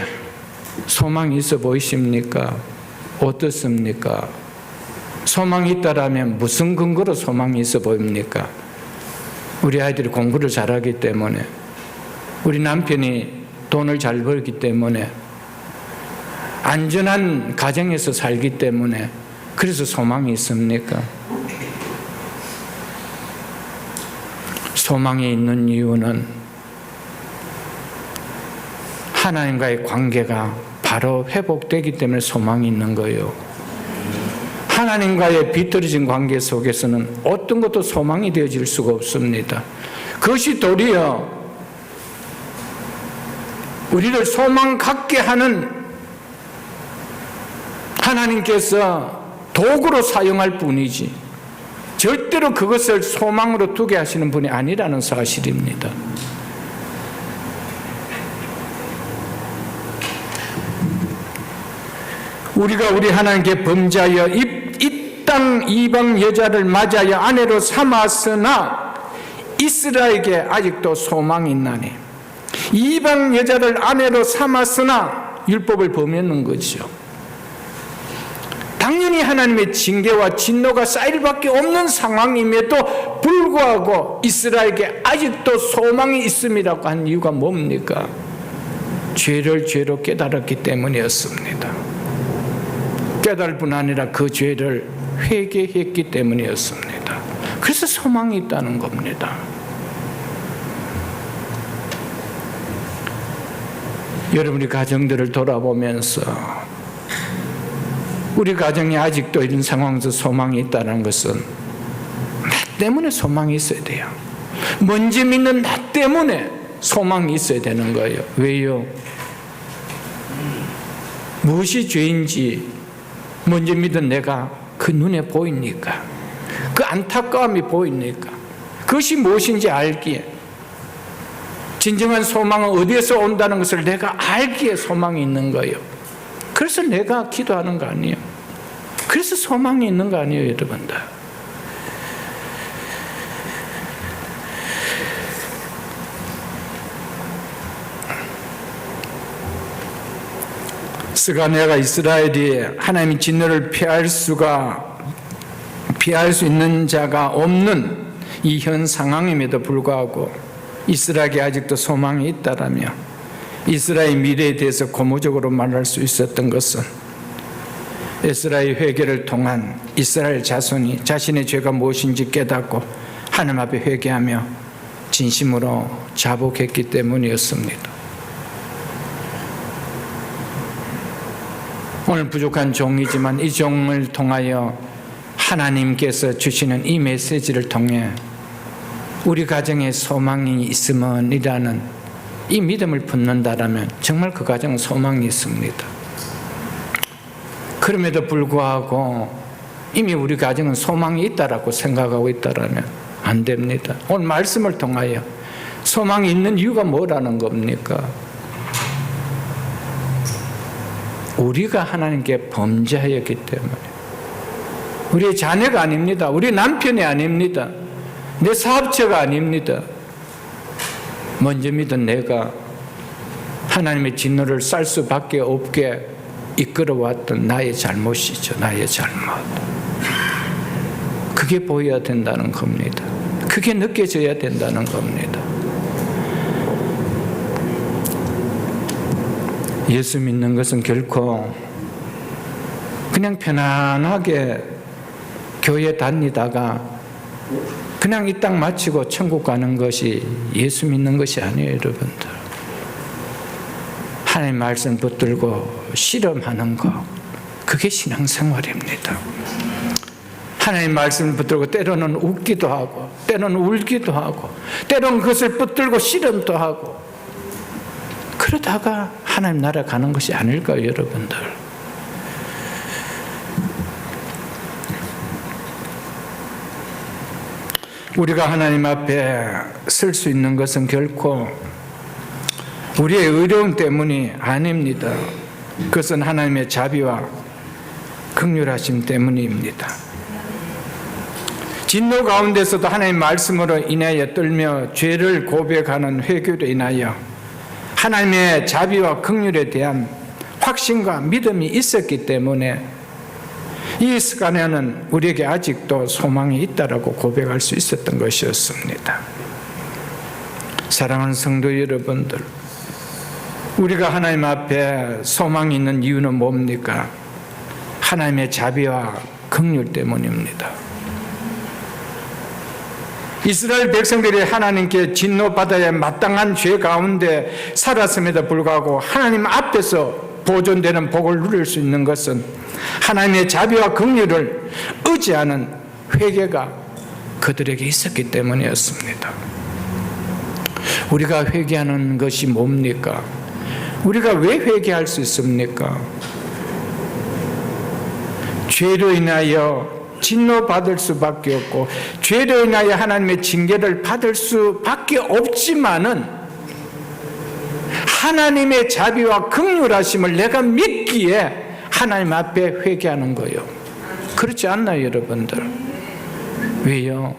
소망이 있어 보이십니까? 어떻습니까? 소망이 있다라면 무슨 근거로 소망이 있어 보입니까? 우리 아이들이 공부를 잘하기 때문에, 우리 남편이 돈을 잘 벌기 때문에, 안전한 가정에서 살기 때문에, 그래서 소망이 있습니까? 소망이 있는 이유는 하나님과의 관계가 바로 회복되기 때문에 소망이 있는 거예요. 하나님과의 비틀어진 관계 속에서는 어떤 것도 소망이 되어질 수가 없습니다. 그것이 도리어 우리를 소망 갖게 하는 하나님께서 도구로 사용할 뿐이지 절대로 그것을 소망으로 두게 하시는 분이 아니라는 사실입니다. 우리가 우리 하나님께 범죄하여 이 땅 이방 여자를 맞아야 아내로 삼았으나 이스라엘에게 아직도 소망이 있나니, 이방 여자를 아내로 삼았으나 율법을 범했는 거죠. 당연히 하나님의 징계와 진노가 쌓일 밖에 없는 상황임에도 불구하고 이스라엘에게 아직도 소망이 있음이라고 한 이유가 뭡니까? 죄를 죄로 깨달았기 때문이었습니다. 깨달을 뿐 아니라 그 죄를 회개했기 때문이었습니다. 그래서 소망이 있다는 겁니다. 여러분이 가정들을 돌아보면서 우리 가정이 아직도 이런 상황에서 소망이 있다는 것은 나 때문에 소망이 있어야 돼요. 먼저 믿는 나 때문에 소망이 있어야 되는 거예요. 왜요? 무엇이 죄인지 먼저 믿은 내가 그 눈에 보이니까, 그 안타까움이 보이니까, 그것이 무엇인지 알기에, 진정한 소망은 어디에서 온다는 것을 내가 알기에 소망이 있는 거예요. 그래서 내가 기도하는 거 아니에요. 그래서 소망이 있는 거 아니에요, 여러분들. 스가랴가 이스라엘이 하나님의 진노를 피할 수 있는 자가 없는 이 현 상황임에도 불구하고 이스라엘에 아직도 소망이 있다라며 이스라엘 미래에 대해서 고무적으로 말할 수 있었던 것은 이스라엘 회개를 통한 이스라엘 자손이 자신의 죄가 무엇인지 깨닫고 하나님 앞에 회개하며 진심으로 자복했기 때문이었습니다. 오늘 부족한 종이지만 이 종을 통하여 하나님께서 주시는 이 메시지를 통해 우리 가정에 소망이 있으면이라는 이 믿음을 품는다라면 정말 그 가정은 소망이 있습니다. 그럼에도 불구하고 이미 우리 가정은 소망이 있다라고 생각하고 있다라면 안 됩니다. 오늘 말씀을 통하여 소망이 있는 이유가 뭐라는 겁니까? 우리가 하나님께 범죄하였기 때문에. 우리의 자녀가 아닙니다. 우리 남편이 아닙니다. 내 사업체가 아닙니다. 먼저 믿은 내가 하나님의 진노를 쌀 수밖에 없게 이끌어왔던 나의 잘못이죠. 나의 잘못. 그게 보여야 된다는 겁니다. 그게 느껴져야 된다는 겁니다. 예수 믿는 것은 결코 그냥 편안하게 교회 다니다가 그냥 이 땅 마치고 천국 가는 것이 예수 믿는 것이 아니에요, 여러분들. 하나님 말씀 붙들고 실험하는 거, 그게 신앙생활입니다. 하나님 말씀을 붙들고 때로는 웃기도 하고 때로는 울기도 하고 때로는 그것을 붙들고 실험도 하고 그러다가 하나님 나라 가는 것이 아닐까요, 여러분들? 우리가 하나님 앞에 설 수 있는 것은 결코 우리의 어려움 때문이 아닙니다. 그것은 하나님의 자비와 긍휼하심 때문입니다. 진노 가운데서도 하나님의 말씀으로 인하여 떨며 죄를 고백하는 회개로 인하여 하나님의 자비와 긍휼에 대한 확신과 믿음이 있었기 때문에 이 시간에는 우리에게 아직도 소망이 있다라고 고백할 수 있었던 것이었습니다. 사랑하는 성도 여러분들, 우리가 하나님 앞에 소망이 있는 이유는 뭡니까? 하나님의 자비와 긍휼 때문입니다. 이스라엘 백성들이 하나님께 진노받아야 마땅한 죄 가운데 살았음에도 불구하고 하나님 앞에서 보존되는 복을 누릴 수 있는 것은 하나님의 자비와 긍휼을 의지하는 회개가 그들에게 있었기 때문이었습니다. 우리가 회개하는 것이 뭡니까? 우리가 왜 회개할 수 있습니까? 죄로 인하여 진노받을 수밖에 없고 죄로 인하여 하나님의 징계를 받을 수밖에 없지만은 하나님의 자비와 긍휼하심을 내가 믿기에 하나님 앞에 회개하는 거예요. 그렇지 않나요, 여러분들? 왜요?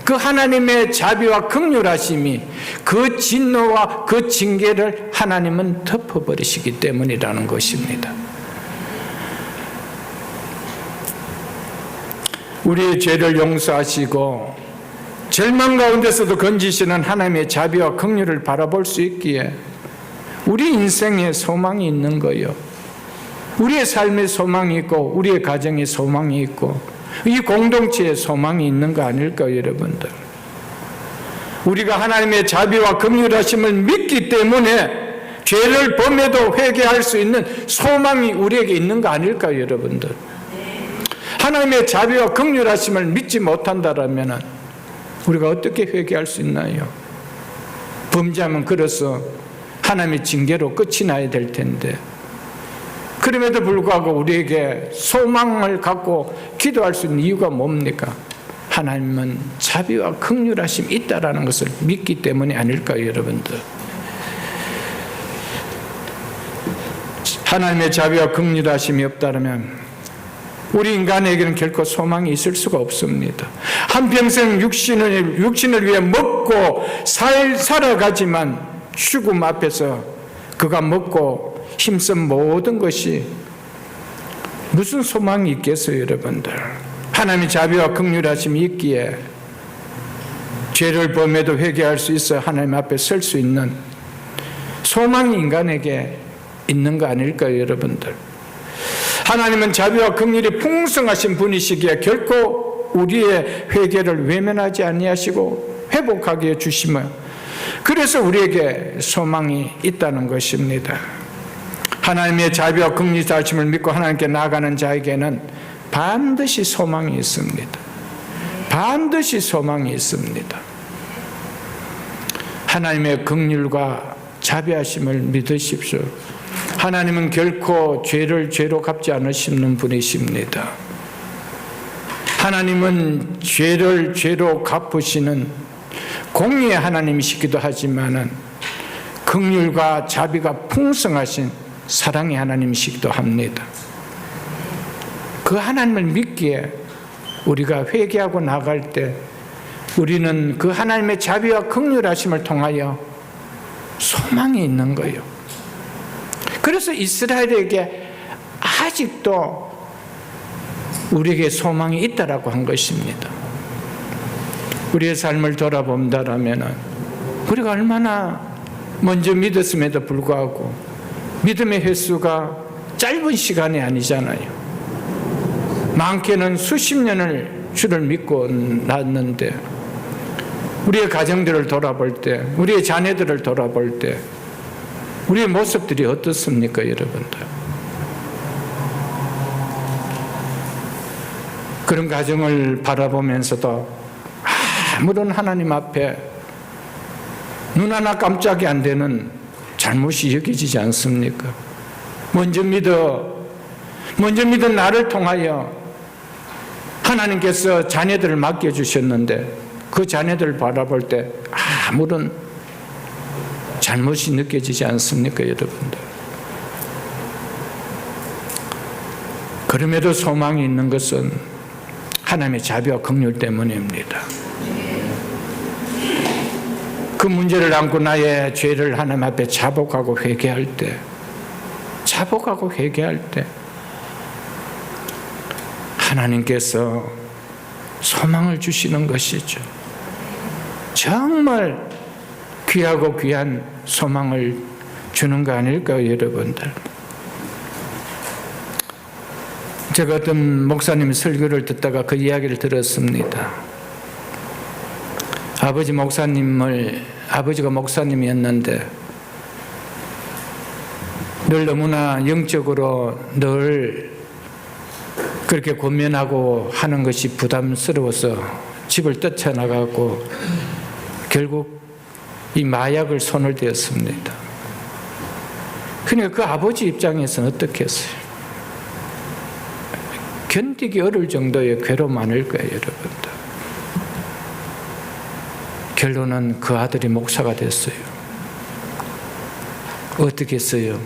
그 하나님의 자비와 긍휼하심이 그 진노와 그 징계를 하나님은 덮어버리시기 때문이라는 것입니다. 우리의 죄를 용서하시고 절망 가운데서도 건지시는 하나님의 자비와 긍휼을 바라볼 수 있기에 우리 인생에 소망이 있는 거예요. 우리의 삶에 소망이 있고 우리의 가정에 소망이 있고 이 공동체에 소망이 있는 거 아닐까요, 여러분들? 우리가 하나님의 자비와 긍휼하심을 믿기 때문에 죄를 범해도 회개할 수 있는 소망이 우리에게 있는 거 아닐까요, 여러분들? 하나님의 자비와 긍휼하심을 믿지 못한다면 우리가 어떻게 회개할 수 있나요? 범죄하면 그래서 하나님의 징계로 끝이 나야 될 텐데 그럼에도 불구하고 우리에게 소망을 갖고 기도할 수 있는 이유가 뭡니까? 하나님은 자비와 긍휼하심이 있다라는 것을 믿기 때문이 아닐까요, 여러분들? 하나님의 자비와 긍휼하심이 없다면 우리 인간에게는 결코 소망이 있을 수가 없습니다. 한평생 육신을 위해 먹고 살아가지만 죽음 앞에서 그가 먹고 힘쓴 모든 것이 무슨 소망이 있겠어요, 여러분들? 하나님의 자비와 긍휼하심이 있기에 죄를 범해도 회개할 수 있어 하나님 앞에 설 수 있는 소망이 인간에게 있는 거 아닐까요, 여러분들? 하나님은 자비와 긍휼이 풍성하신 분이시기에 결코 우리의 회개를 외면하지 아니하시고 회복하게 해주시며 그래서 우리에게 소망이 있다는 것입니다. 하나님의 자비와 긍휼하심을 믿고 하나님께 나아가는 자에게는 반드시 소망이 있습니다. 반드시 소망이 있습니다. 하나님의 긍휼과 자비하심을 믿으십시오. 하나님은 결코 죄를 죄로 갚지 않으시는 분이십니다. 하나님은 죄를 죄로 갚으시는 공의의 하나님이시기도 하지만은 긍휼과 자비가 풍성하신 사랑의 하나님이시기도 합니다. 그 하나님을 믿기에 우리가 회개하고 나갈 때 우리는 그 하나님의 자비와 긍휼하심을 통하여 소망이 있는 거예요. 그래서 이스라엘에게 아직도 우리에게 소망이 있다라고 한 것입니다. 우리의 삶을 돌아본다라면 우리가 얼마나 먼저 믿었음에도 불구하고 믿음의 횟수가 짧은 시간이 아니잖아요. 많게는 수십 년을 주를 믿고 났는데 우리의 가정들을 돌아볼 때, 우리의 자녀들을 돌아볼 때 우리의 모습들이 어떻습니까, 여러분들? 그런 가정을 바라보면서도 아무런 하나님 앞에 눈 하나 깜짝이 안 되는 잘못이 여겨지지 않습니까? 먼저 믿은 나를 통하여 하나님께서 자녀들을 맡겨주셨는데 그 자녀들을 바라볼 때 아무런 잘못이 느껴지지 않습니까, 여러분들? 그럼에도 소망이 있는 것은 하나님의 자비와 긍휼 때문입니다. 그 문제를 안고 나의 죄를 하나님 앞에 자복하고 회개할 때 하나님께서 소망을 주시는 것이죠. 정말 귀하고 귀한 소망을 주는 거 아닐까요, 여러분들? 제가 어떤 목사님 설교를 듣다가 그 이야기를 들었습니다. 아버지가 목사님이었는데 늘 너무나 영적으로 늘 그렇게 권면하고 하는 것이 부담스러워서 집을 뛰쳐나가고 결국 이 마약을 손을 대었습니다. 그러니까 그 아버지 입장에서는 어떻게 했어요? 견디기 어려울 정도의 괴로움 아닐 거예요, 여러분들. 결론은 그 아들이 목사가 됐어요. 어떻게 했어요?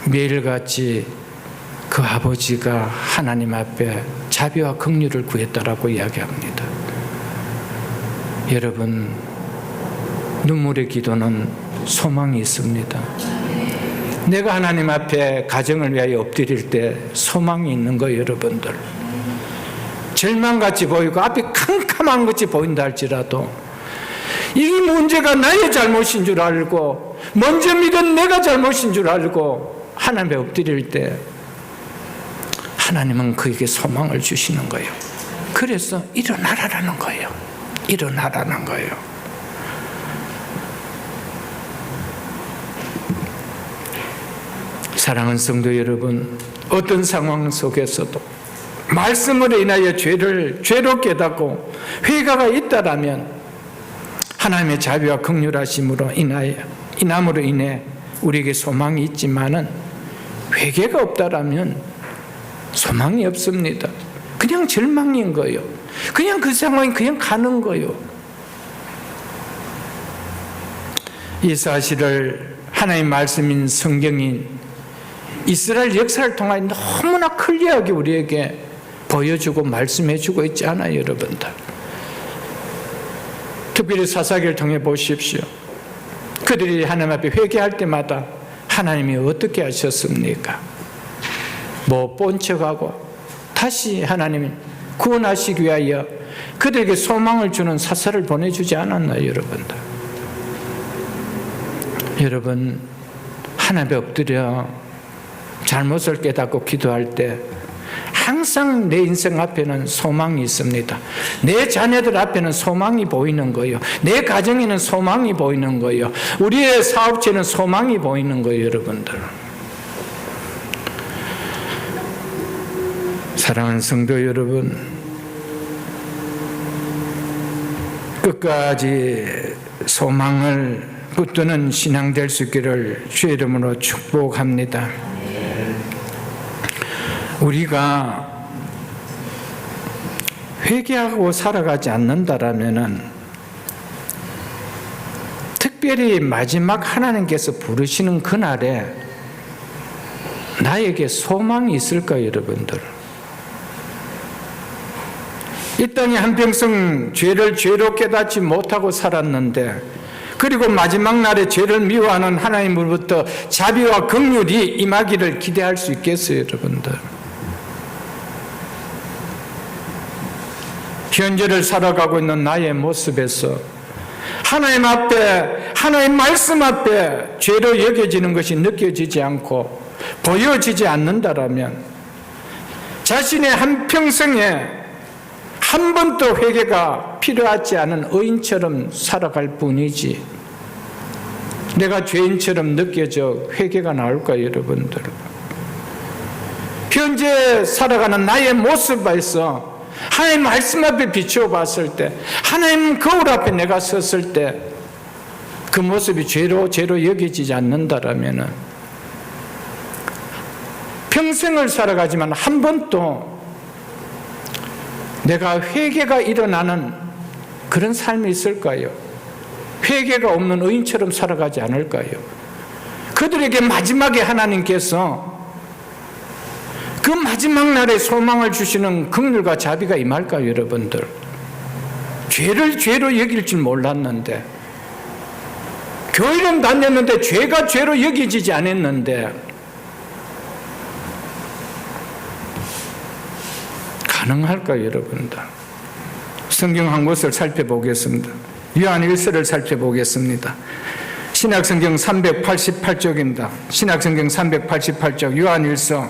매일같이 그 아버지가 하나님 앞에 자비와 긍휼을 구했다라고 이야기합니다. 여러분, 눈물의 기도는 소망이 있습니다. 내가 하나님 앞에 가정을 위하여 엎드릴 때 소망이 있는 거예요, 여러분들. 절망같이 보이고 앞이 캄캄한 것이 보인다 할지라도 이 문제가 나의 잘못인 줄 알고 먼저 믿은 내가 잘못인 줄 알고 하나님에 엎드릴 때 하나님은 그에게 소망을 주시는 거예요. 그래서 일어나라는 거예요. 일어나라는 거예요. 사랑하는 성도 여러분, 어떤 상황 속에서도 말씀으로 인하여 죄로 깨닫고 회개가 있다라면 하나님의 자비와 긍휼하심으로 인함으로 인해 우리에게 소망이 있지만은 회개가 없다라면 소망이 없습니다. 그냥 절망인 거예요. 그냥 그 상황이 그냥 가는 거예요. 이 사실을 하나님의 말씀인 성경인 이스라엘 역사를 통하여 너무나 클리어하게 우리에게 보여주고 말씀해주고 있지 않아요, 여러분들? 특별히 사사기를 통해 보십시오. 그들이 하나님 앞에 회개할 때마다 하나님이 어떻게 하셨습니까? 본척하고 다시 하나님이 구원하시기 위하여 그들에게 소망을 주는 사사를 보내주지 않았나요, 여러분들? 여러분, 하나님에 엎드려 잘못을 깨닫고 기도할 때 항상 내 인생 앞에는 소망이 있습니다. 내 자녀들 앞에는 소망이 보이는 거예요. 내 가정에는 소망이 보이는 거예요. 우리의 사업체는 소망이 보이는 거예요, 여러분들. 사랑하는 성도 여러분, 끝까지 소망을 붙드는 신앙 될 수 있기를 주의 이름으로 축복합니다. 우리가 회개하고 살아가지 않는다라면은 특별히 마지막 하나님께서 부르시는 그날에 나에게 소망이 있을까요, 여러분들? 이 땅에 한평생 죄를 죄로 깨닫지 못하고 살았는데, 그리고 마지막 날에 죄를 미워하는 하나님으로부터 자비와 긍휼이 임하기를 기대할 수 있겠어요, 여러분들? 현재를 살아가고 있는 나의 모습에서 하나님 앞에, 하나님 말씀 앞에 죄로 여겨지는 것이 느껴지지 않고 보여지지 않는다라면 자신의 한평생에 한 번도 회개가 필요하지 않은 의인처럼 살아갈 뿐이지 내가 죄인처럼 느껴져 회개가 나올까요, 여러분들? 현재 살아가는 나의 모습에서 하나님 말씀 앞에 비추어 봤을 때, 하나님 거울 앞에 내가 섰을 때 그 모습이 죄로 여겨지지 않는다라면 평생을 살아가지만 한 번도 내가 회개가 일어나는 그런 삶이 있을까요? 회개가 없는 의인처럼 살아가지 않을까요? 그들에게 마지막에 하나님께서 그 마지막 날에 소망을 주시는 긍휼과 자비가 임할까요, 여러분들? 죄를 죄로 여길 줄 몰랐는데, 교회는 다녔는데 죄가 죄로 여기지지 않았는데, 가능할까요, 여러분들? 성경 한 곳을 살펴보겠습니다. 요한 1서를 살펴보겠습니다. 신약성경 388쪽입니다. 신약성경 388쪽 요한 1서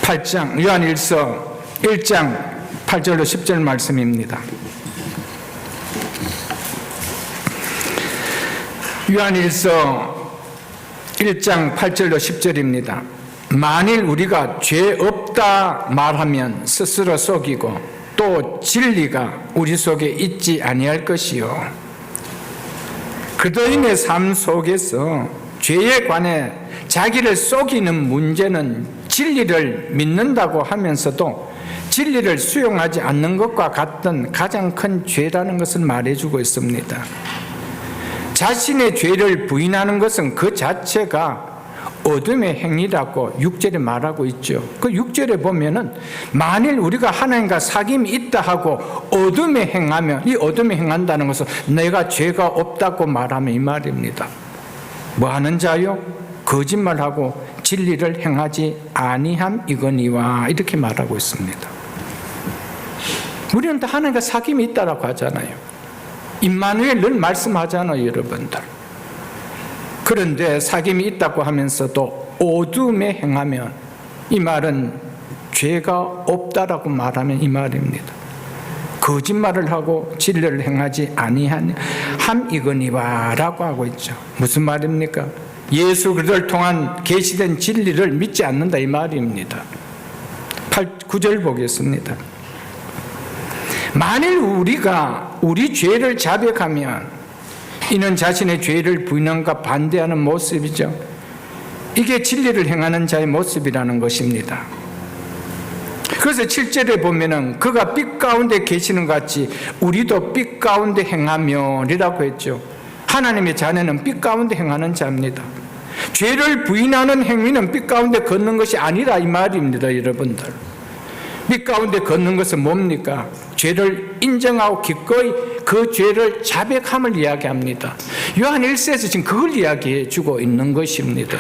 8장, 요한 1서 1장 8절로 10절 말씀입니다. 요한 1서 1장 8절로 10절입니다. 만일 우리가 죄 없다 말하면 스스로 속이고 또 진리가 우리 속에 있지 아니할 것이요, 그리스도인의 삶 속에서 죄에 관해 자기를 속이는 문제는 진리를 믿는다고 하면서도 진리를 수용하지 않는 것과 같은 가장 큰 죄라는 것을 말해주고 있습니다. 자신의 죄를 부인하는 것은 그 자체가 어둠의 행위라고 6절에 말하고 있죠. 그 6절에 보면은 만일 우리가 하나님과 사귐이 있다 하고 어둠에 행하면, 이 어둠에 행한다는 것은 내가 죄가 없다고 말하면 이 말입니다. 뭐 하는 자요? 거짓말하고 진리를 행하지 아니함 이거니와, 이렇게 말하고 있습니다. 우리는 다 하나님과 사귐이 있다라고 하잖아요. 임마누엘 늘 말씀하잖아요, 여러분들. 그런데 사귐이 있다고 하면서도 어둠에 행하면, 이 말은 죄가 없다라고 말하면 이 말입니다. 거짓말을 하고 진리를 행하지 아니함 이거니와 라고 하고 있죠. 무슨 말입니까? 예수 그리스도를 통한 계시된 진리를 믿지 않는다 이 말입니다. 9절 보겠습니다. 만일 우리가 우리 죄를 자백하면, 이는 자신의 죄를 부인함과 반대하는 모습이죠. 이게 진리를 행하는 자의 모습이라는 것입니다. 그래서 7절에 보면은 그가 빛 가운데 계시는 것 같이 우리도 빛 가운데 행하며이라고 했죠. 하나님의 자녀는 빛 가운데 행하는 자입니다. 죄를 부인하는 행위는 빛 가운데 걷는 것이 아니라 이 말입니다, 여러분들. 빛 가운데 걷는 것은 뭡니까? 죄를 인정하고 기꺼이 그 죄를 자백함을 이야기합니다. 요한 1서에서 지금 그걸 이야기해 주고 있는 것입니다.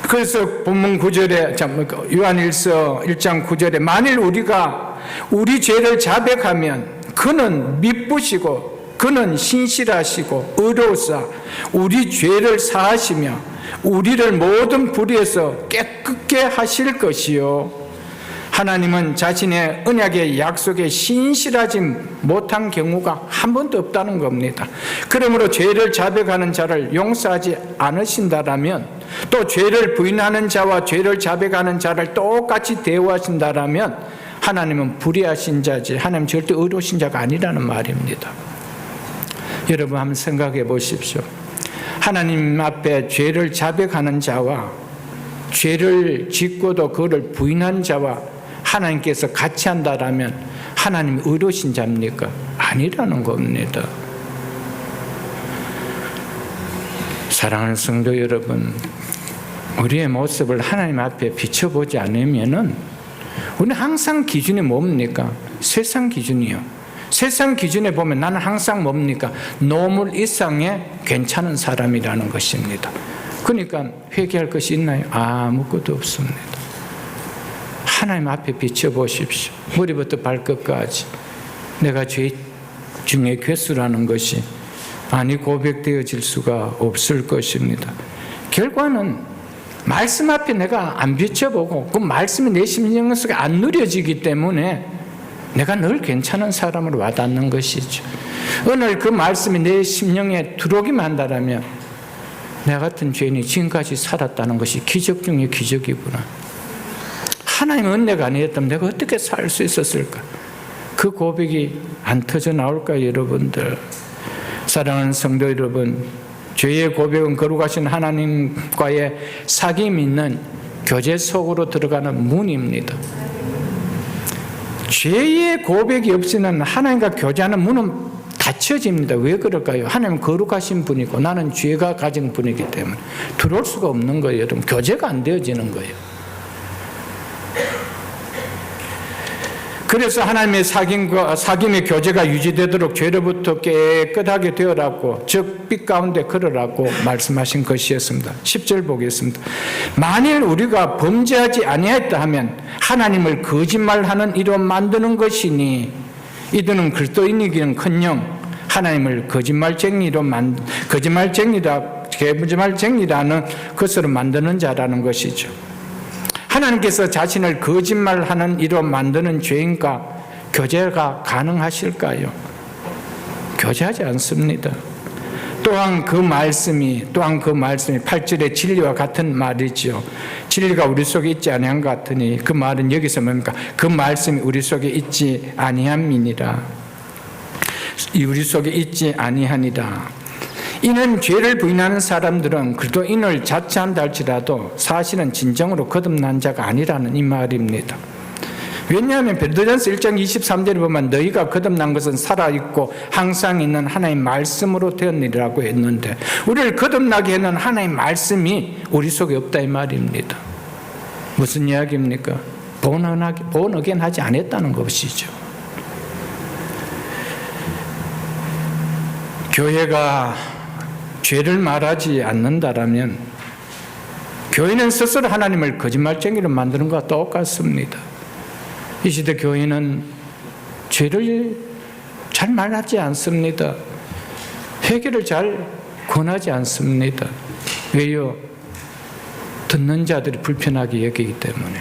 그래서 본문 9절에, 요한 1서 1장 9절에 만일 우리가 우리 죄를 자백하면 그는 미쁘시고 그는 신실하시고 의로우사 우리 죄를 사하시며 우리를 모든 불의에서 깨끗게 하실 것이요, 하나님은 자신의 언약의 약속에 신실하지 못한 경우가 한 번도 없다는 겁니다. 그러므로 죄를 자백하는 자를 용서하지 않으신다라면, 또 죄를 부인하는 자와 죄를 자백하는 자를 똑같이 대우하신다라면 하나님은 불의하신 자지 하나님 절대 의로우신 자가 아니라는 말입니다. 여러분 한번 생각해 보십시오. 하나님 앞에 죄를 자백하는 자와 죄를 짓고도 그를 부인한 자와 하나님께서 같이 한다라면 하나님이 의로우신 자입니까? 아니라는 겁니다. 사랑하는 성도 여러분, 우리의 모습을 하나님 앞에 비춰보지 않으면은 우리는 항상 기준이 뭡니까? 세상 기준이요. 세상 기준에 보면 나는 항상 뭡니까? 노물 이상의 괜찮은 사람이라는 것입니다. 그러니까 회개할 것이 있나요? 아무것도 없습니다. 하나님 앞에 비춰보십시오. 머리부터 발끝까지 내가 죄 중에 괴수라는 것이 아니 고백되어질 수가 없을 것입니다. 결과는 말씀 앞에 내가 안 비춰보고 그 말씀이 내 심령 속에 안 누려지기 때문에 내가 늘 괜찮은 사람으로 와닿는 것이죠. 오늘 그 말씀이 내 심령에 들어오기만 한다면 내 같은 죄인이 지금까지 살았다는 것이 기적 중에 기적이구나. 하나님의 은혜가 아니었다면 내가 어떻게 살 수 있었을까? 그 고백이 안 터져 나올까요, 여러분들? 사랑하는 성도 여러분, 죄의 고백은 거룩하신 하나님과의 사귐이 있는 교제 속으로 들어가는 문입니다. 죄의 고백이 없이는 하나님과 교제하는 문은 닫혀집니다. 왜 그럴까요? 하나님은 거룩하신 분이고 나는 죄가 가진 분이기 때문에 들어올 수가 없는 거예요. 여러분, 교제가 안 되어지는 거예요. 그래서 하나님의 사귐의 교제가 유지되도록 죄로부터 깨끗하게 되어라고 즉 빛 가운데 걸어라고 말씀하신 것이었습니다. 10절 보겠습니다. 만일 우리가 범죄하지 아니하였다 하면 하나님을 거짓말하는 이로 만드는 것이니 이들은 그리스도인이기는 커녕 하나님을 거짓말쟁이라는 것으로 만드는 자라는 것이죠. 하나님께서 자신을 거짓말하는 이로 만드는 죄인과 교제가 가능하실까요? 교제하지 않습니다. 또한 그 말씀이 8절의 진리와 같은 말이죠. 진리가 우리 속에 있지 아니한 것 같으니 그 말은 여기서 뭡니까? 그 말씀이 우리 속에 있지 아니함이니라. 우리 속에 있지 아니하니라. 이는 죄를 부인하는 사람들은 그리스도인을 자처한다 할지라도 사실은 진정으로 거듭난 자가 아니라는 이 말입니다. 왜냐하면 베드로전서 1장 23절에 보면 너희가 거듭난 것은 살아있고 항상 있는 하나님의 말씀으로 되었느니라고 했는데 우리를 거듭나게 하는 하나님의 말씀이 우리 속에 없다 이 말입니다. 무슨 이야기입니까? 본 어겐 하지 않았다는 것이죠. 교회가 죄를 말하지 않는다라면 교회는 스스로 하나님을 거짓말쟁이로 만드는 것과 똑같습니다. 이 시대 교회는 죄를 잘 말하지 않습니다. 회개를 잘 권하지 않습니다. 왜요? 듣는 자들이 불편하게 여기기 때문에.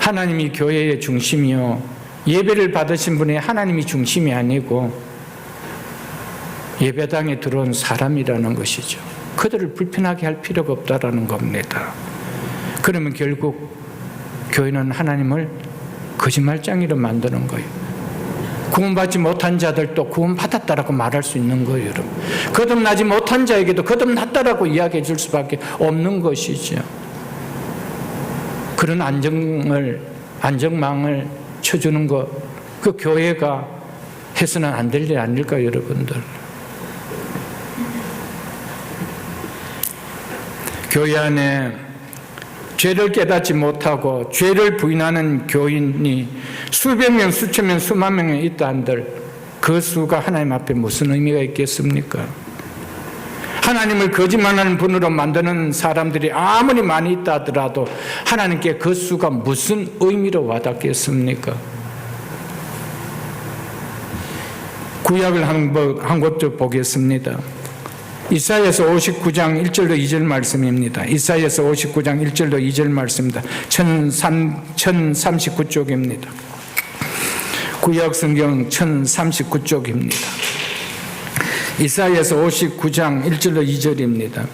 하나님이 교회의 중심이요 예배를 받으신 분이 하나님이 중심이 아니고 예배당에 들어온 사람이라는 것이죠. 그들을 불편하게 할 필요가 없다라는 겁니다. 그러면 결국 교회는 하나님을 거짓말쟁이로 만드는 거예요. 구원받지 못한 자들도 구원받았다라고 말할 수 있는 거예요, 여러분. 거듭나지 못한 자에게도 거듭났다라고 이야기해 줄 수밖에 없는 것이죠. 그런 안정망을 쳐주는 것, 그 교회가 해서는 안 될 일 아닐까요, 여러분들? 교회 안에 죄를 깨닫지 못하고 죄를 부인하는 교인이 수백 명, 수천 명, 수만 명이 있다 한들 그 수가 하나님 앞에 무슨 의미가 있겠습니까? 하나님을 거짓말하는 분으로 만드는 사람들이 아무리 많이 있다 하더라도 하나님께 그 수가 무슨 의미로 와닿겠습니까? 구약을 한 곳 보겠습니다. 이사야서 59장 1절로 2절 말씀입니다. 이사야서 59장 1절로 2절 말씀입니다. 1039쪽입니다. 구약 성경 1039쪽입니다. 이사야서 59장 1절로 2절입니다.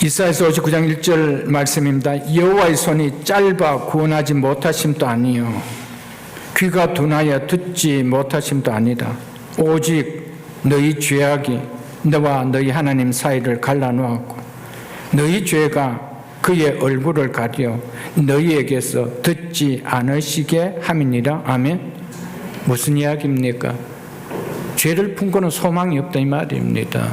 이사야서 59장 1절 말씀입니다. 여호와의 손이 짧아 구원하지 못하심도 아니요 귀가 둔하여 듣지 못하심도 아니다. 오직 너희 죄악이 너와 너희 하나님 사이를 갈라놓았고 너희 죄가 그의 얼굴을 가려 너희에게서 듣지 않으시게 함이니라. 아멘. 무슨 이야기입니까? 죄를 품고는 소망이 없다 이 말입니다.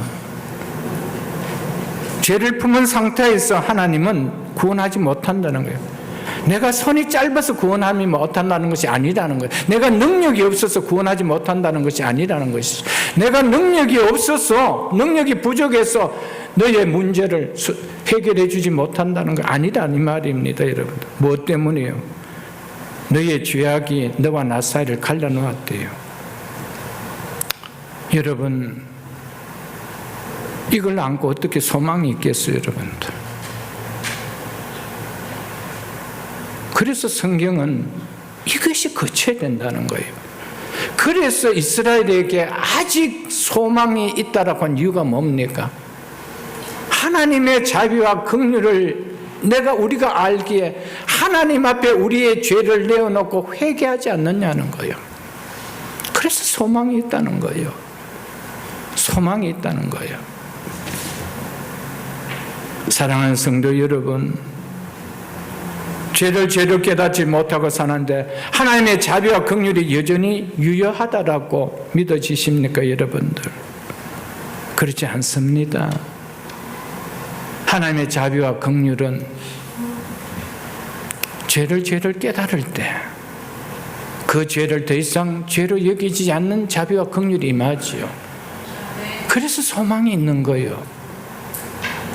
죄를 품은 상태에서 하나님은 구원하지 못한다는 거예요. 내가 손이 짧아서 구원하지 못한다는 것이 아니라는 거예요. 내가 능력이 없어서 구원하지 못한다는 것이 아니라는 것이죠. 내가 능력이 없어서, 능력이 부족해서 너의 문제를 해결해 주지 못한다는 거 아니라는 말입니다, 여러분. 무엇 때문이에요? 너의 죄악이 너와 나 사이를 갈라놓았대요. 여러분, 이걸 안고 어떻게 소망이 있겠어요, 여러분들? 그래서 성경은 이것이 거쳐야 된다는 거예요. 그래서 이스라엘에게 아직 소망이 있다라고 한 이유가 뭡니까? 하나님의 자비와 긍휼을 우리가 알기에 하나님 앞에 우리의 죄를 내어놓고 회개하지 않느냐는 거예요. 그래서 소망이 있다는 거예요. 소망이 있다는 거예요. 사랑하는 성도 여러분, 죄를 깨닫지 못하고 사는데 하나님의 자비와 긍휼이 여전히 유효하다라고 믿어지십니까, 여러분들? 그렇지 않습니다. 하나님의 자비와 긍휼은 죄를 깨달을 때 그 죄를 더 이상 죄로 여기지 않는 자비와 긍휼이 임하지요. 그래서 소망이 있는 거예요.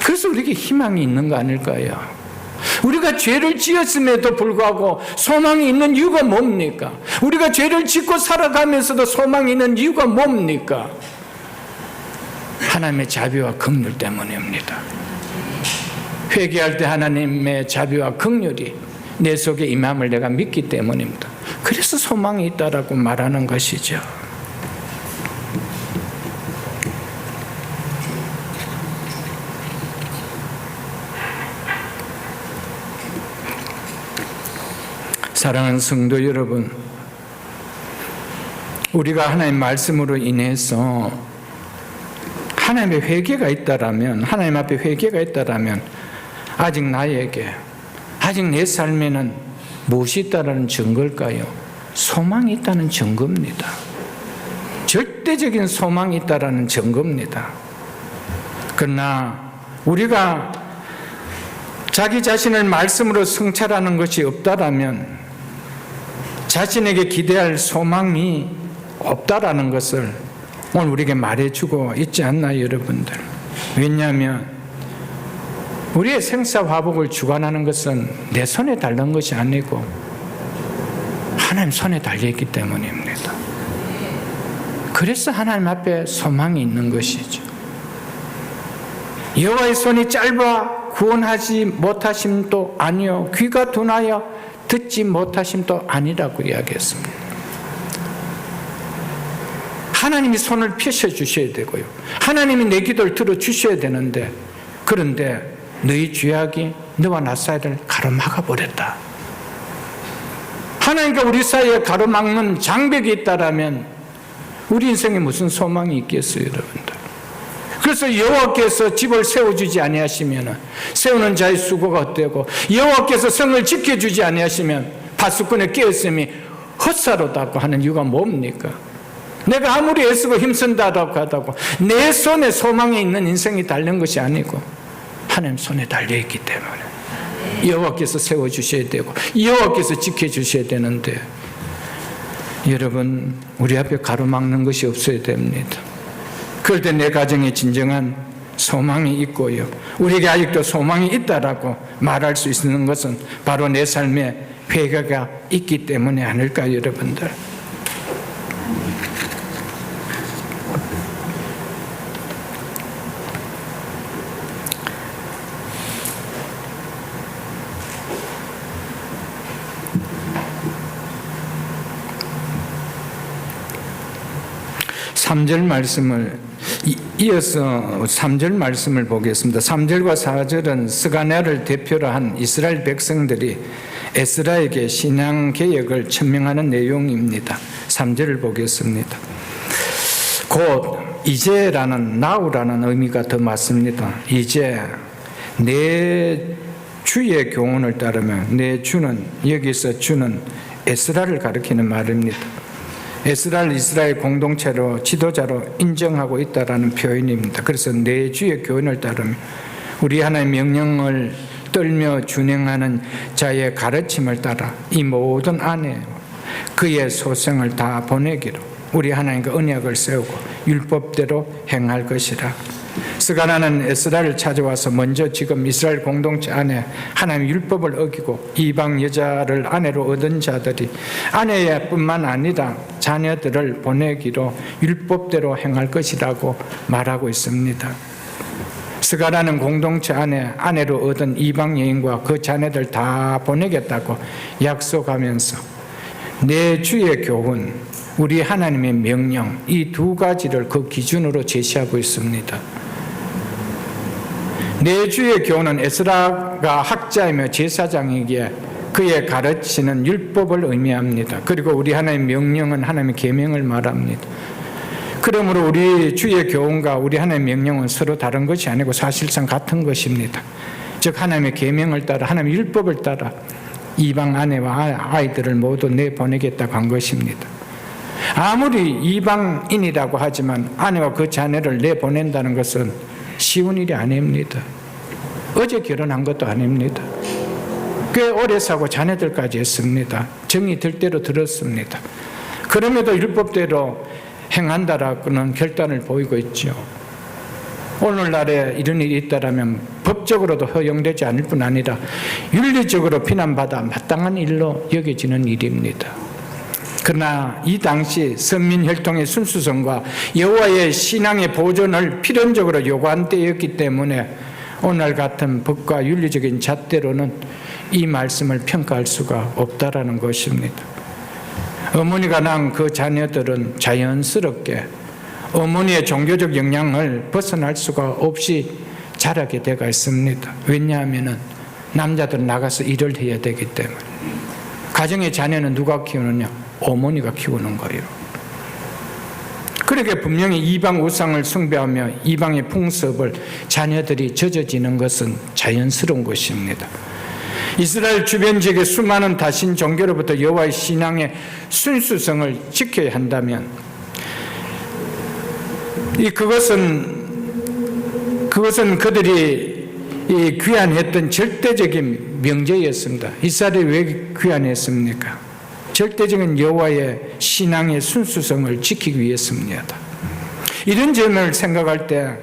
그래서 우리에게 희망이 있는 거 아닐까요? 우리가 죄를 지었음에도 불구하고 소망이 있는 이유가 뭡니까? 우리가 죄를 짓고 살아가면서도 소망이 있는 이유가 뭡니까? 하나님의 자비와 긍휼 때문입니다. 회개할 때 하나님의 자비와 긍휼이 내 속에 임함을 내가 믿기 때문입니다. 그래서 소망이 있다라고 말하는 것이죠. 사랑하는 성도 여러분, 우리가 하나님의 말씀으로 인해서 하나님의 회개가 있다라면, 하나님 앞에 회개가 있다라면 아직 나에게, 아직 내 삶에는 무엇이 있다라는 증거일까요? 소망이 있다는 증거입니다. 절대적인 소망이 있다라는 증거입니다. 그러나 우리가 자기 자신을 말씀으로 성찰하는 것이 없다라면 자신에게 기대할 소망이 없다라는 것을 오늘 우리에게 말해주고 있지 않나요, 여러분들? 왜냐하면 우리의 생사화복을 주관하는 것은 내 손에 달린 것이 아니고 하나님 손에 달려있기 때문입니다. 그래서 하나님 앞에 소망이 있는 것이죠. 여호와의 손이 짧아 구원하지 못하심도 아니요 귀가 둔하여 듣지 못하심도 아니라고 이야기했습니다. 하나님이 손을 펴셔 주셔야 되고요, 하나님이 내 기도를 들어주셔야 되는데, 그런데 너희 죄악이 너와 나 사이를 가로막아 버렸다. 하나님과 우리 사이에 가로막는 장벽이 있다라면 우리 인생에 무슨 소망이 있겠어요, 여러분들? 그래서 여호와께서 집을 세워주지 아니하시면 세우는 자의 수고가 헛되고, 여호와께서 성을 지켜주지 아니하시면 파수꾼의 깨었음이 헛사로다고 하는 이유가 뭡니까? 내가 아무리 애쓰고 힘쓴다고 하다고 내 손에 소망이 있는 인생이 달린 것이 아니고 하나님 손에 달려있기 때문에 여호와께서 세워주셔야 되고 여호와께서 지켜주셔야 되는데, 여러분, 우리 앞에 가로막는 것이 없어야 됩니다. 그럴 때 내 가정에 진정한 소망이 있고요, 우리에게 아직도 소망이 있다라고 말할 수 있는 것은 바로 내 삶에 회개가 있기 때문에 아닐까요, 여러분들? 이어서 3절 말씀을 보겠습니다. 3절과 4절은 스가랴를 대표로 한 이스라엘 백성들이 에스라에게 신앙개혁을 천명하는 내용입니다. 3절을 보겠습니다. 곧 이제라는 now라는 의미가 더 맞습니다. 이제 내 주의 교훈을 따르면, 내 주는, 여기서 주는 에스라를 가리키는 말입니다. 에스라를 이스라엘 공동체로 지도자로 인정하고 있다라는 표현입니다. 그래서 내 주의 교훈을 따르면 우리 하나님의 명령을 떨며 준행하는 자의 가르침을 따라 이 모든 안에 그의 소생을 다 보내기로 우리 하나님과 언약을 세우고 율법대로 행할 것이라. 스가랴는 에스라를 찾아와서 먼저 지금 이스라엘 공동체 안에 하나님의 율법을 어기고 이방 여자를 아내로 얻은 자들이 아내뿐만 아니라 자녀들을 보내기로 율법대로 행할 것이라고 말하고 있습니다. 스가랴는 공동체 안에 아내로 얻은 이방 여인과 그 자녀들 다 보내겠다고 약속하면서 내 주의 교훈, 우리 하나님의 명령, 이 두 가지를 그 기준으로 제시하고 있습니다. 내 주의 교훈은 에스라가 학자이며 제사장이기에 그의 가르치는 율법을 의미합니다. 그리고 우리 하나님의 명령은 하나님의 계명을 말합니다. 그러므로 우리 주의 교훈과 우리 하나님의 명령은 서로 다른 것이 아니고 사실상 같은 것입니다. 즉 하나님의 계명을 따라, 하나님의 율법을 따라 이방 아내와 아이들을 모두 내보내겠다고 한 것입니다. 아무리 이방인이라고 하지만 아내와 그 자녀를 내보낸다는 것은 쉬운 일이 아닙니다. 어제 결혼한 것도 아닙니다. 꽤 오래 사고 자녀들까지 했습니다. 정이 들 대로 들었습니다. 그럼에도 율법대로 행한다라고는 결단을 보이고 있죠. 오늘날에 이런 일이 있다라면 법적으로도 허용되지 않을 뿐 아니라 윤리적으로 비난받아 마땅한 일로 여겨지는 일입니다. 그러나 이 당시 선민혈통의 순수성과 여호와의 신앙의 보존을 필연적으로 요구한 때였기 때문에 오늘 같은 법과 윤리적인 잣대로는 이 말씀을 평가할 수가 없다라는 것입니다. 어머니가 낳은 그 자녀들은 자연스럽게 어머니의 종교적 영향을 벗어날 수가 없이 자라게 되어 있습니다. 왜냐하면 남자들은 나가서 일을 해야 되기 때문에. 가정의 자녀는 누가 키우느냐? 어머니가 키우는 거예요. 그렇게 분명히 이방 우상을 숭배하며 이방의 풍습을 자녀들이 젖어지는 것은 자연스러운 것입니다. 이스라엘 주변 지역의 수많은 다신 종교로부터 여호와의 신앙의 순수성을 지켜야 한다면 그것은 그들이 귀환했던 절대적인 명제였습니다. 이스라엘이 왜 귀환했습니까? 절대적인 여호와의 신앙의 순수성을 지키기 위해서입니다. 이런 점을 생각할 때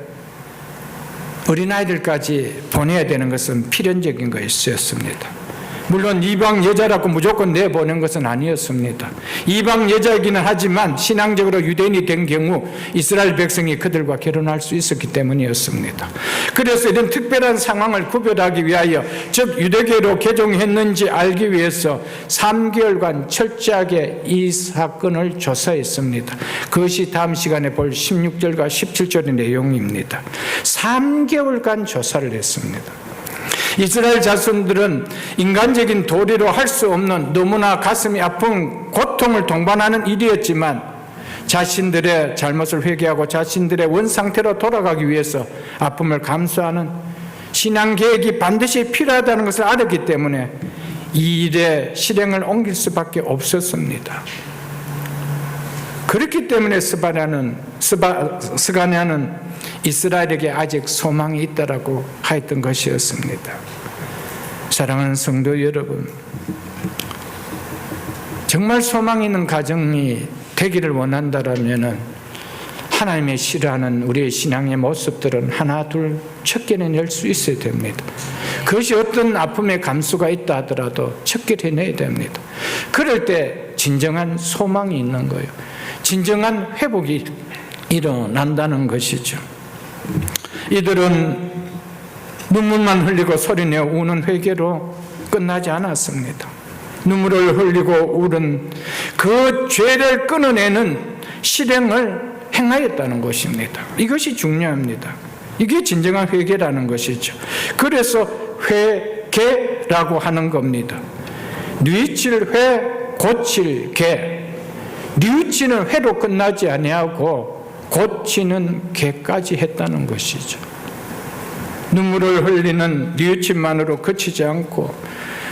어린아이들까지 보내야 되는 것은 필연적인 것이었습니다. 물론 이방 여자라고 무조건 내보낸 것은 아니었습니다. 이방 여자이기는 하지만 신앙적으로 유대인이 된 경우 이스라엘 백성이 그들과 결혼할 수 있었기 때문이었습니다. 그래서 이런 특별한 상황을 구별하기 위하여 즉 유대교로 개종했는지 알기 위해서 3개월간 철저하게 이 사건을 조사했습니다. 그것이 다음 시간에 볼 16절과 17절의 내용입니다. 3개월간 조사를 했습니다. 이스라엘 자손들은 인간적인 도리로 할 수 없는 너무나 가슴이 아픈 고통을 동반하는 일이었지만 자신들의 잘못을 회개하고 자신들의 원상태로 돌아가기 위해서 아픔을 감수하는 신앙 계획이 반드시 필요하다는 것을 알았기 때문에 이 일에 실행을 옮길 수밖에 없었습니다. 그렇기 때문에 스가랴는 이스라엘에게 아직 소망이 있다라고 하였던 것이었습니다. 사랑하는 성도 여러분, 정말 소망 있는 가정이 되기를 원한다라면 하나님의 싫어하는 우리의 신앙의 모습들은 하나 둘 척결해낼 수 있어야 됩니다. 그것이 어떤 아픔의 감수가 있다 하더라도 척결해내야 됩니다. 그럴 때 진정한 소망이 있는 거예요. 진정한 회복이 일어난다는 것이죠. 이들은 눈물만 흘리고 소리내어 우는 회개로 끝나지 않았습니다. 눈물을 흘리고 울은 그 죄를 끊어내는 실행을 행하였다는 것입니다. 이것이 중요합니다. 이게 진정한 회개라는 것이죠. 그래서 회개라고 하는 겁니다. 뉘칠 회, 고칠 개. 뉘치는 회로 끝나지 아니하고 고치는 개까지 했다는 것이죠. 눈물을 흘리는 뉘우침만으로 그치지 않고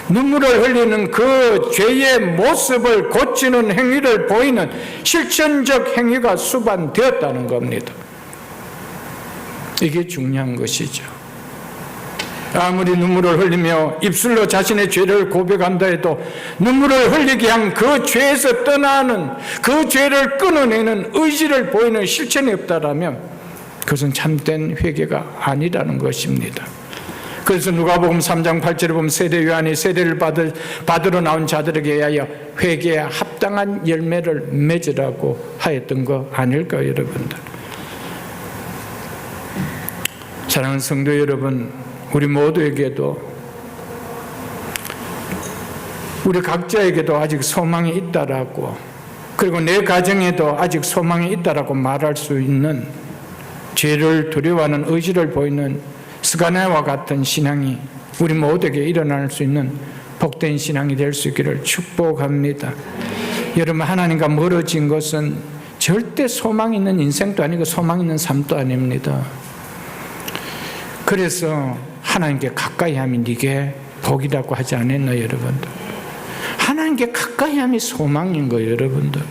눈물을 흘리는 그 죄의 모습을 고치는 행위를 보이는 실천적 행위가 수반되었다는 겁니다. 이게 중요한 것이죠. 아무리 눈물을 흘리며 입술로 자신의 죄를 고백한다 해도 눈물을 흘리게 한 그 죄에서 떠나는, 그 죄를 끊어내는 의지를 보이는 실천이 없다라면 그것은 참된 회개가 아니라는 것입니다. 그래서 누가복음 3장 8절에 보면 세례 요한이 세례를 받으러 나온 자들에게 의하여 회개에 합당한 열매를 맺으라고 하였던 거 아닐까요, 여러분들? 사랑하는 성도 여러분, 우리 모두에게도, 우리 각자에게도 아직 소망이 있다라고, 그리고 내 가정에도 아직 소망이 있다라고 말할 수 있는, 죄를 두려워하는 의지를 보이는 스가랴와 같은 신앙이 우리 모두에게 일어날 수 있는 복된 신앙이 될 수 있기를 축복합니다. 여러분, 하나님과 멀어진 것은 절대 소망 있는 인생도 아니고 소망 있는 삶도 아닙니다. 그래서 하나님께 가까이 함이 네게 복이라고 하지 않았나요, 여러분들? 하나님께 가까이 함이 소망인 거예요, 여러분들.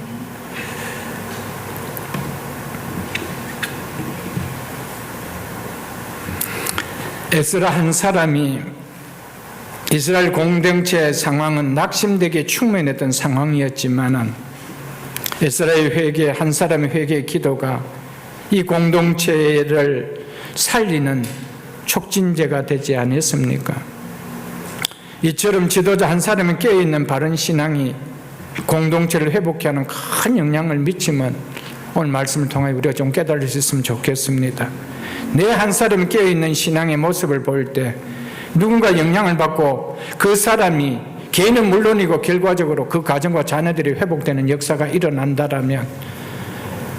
에스라 한 사람이, 이스라엘 공동체의 상황은 낙심되게 충만했던 상황이었지만 에스라의 회개, 한 사람의 회개의 기도가 이 공동체를 살리는 촉진제가 되지 않았습니까? 이처럼 지도자 한 사람이 깨어있는 바른 신앙이 공동체를 회복케 하는 큰 영향을 미치면 오늘 말씀을 통해 우리가 좀 깨달을 수 있으면 좋겠습니다. 내 한 사람이 깨어있는 신앙의 모습을 볼 때 누군가 영향을 받고 그 사람이, 개인은 물론이고 결과적으로 그 가정과 자녀들이 회복되는 역사가 일어난다라면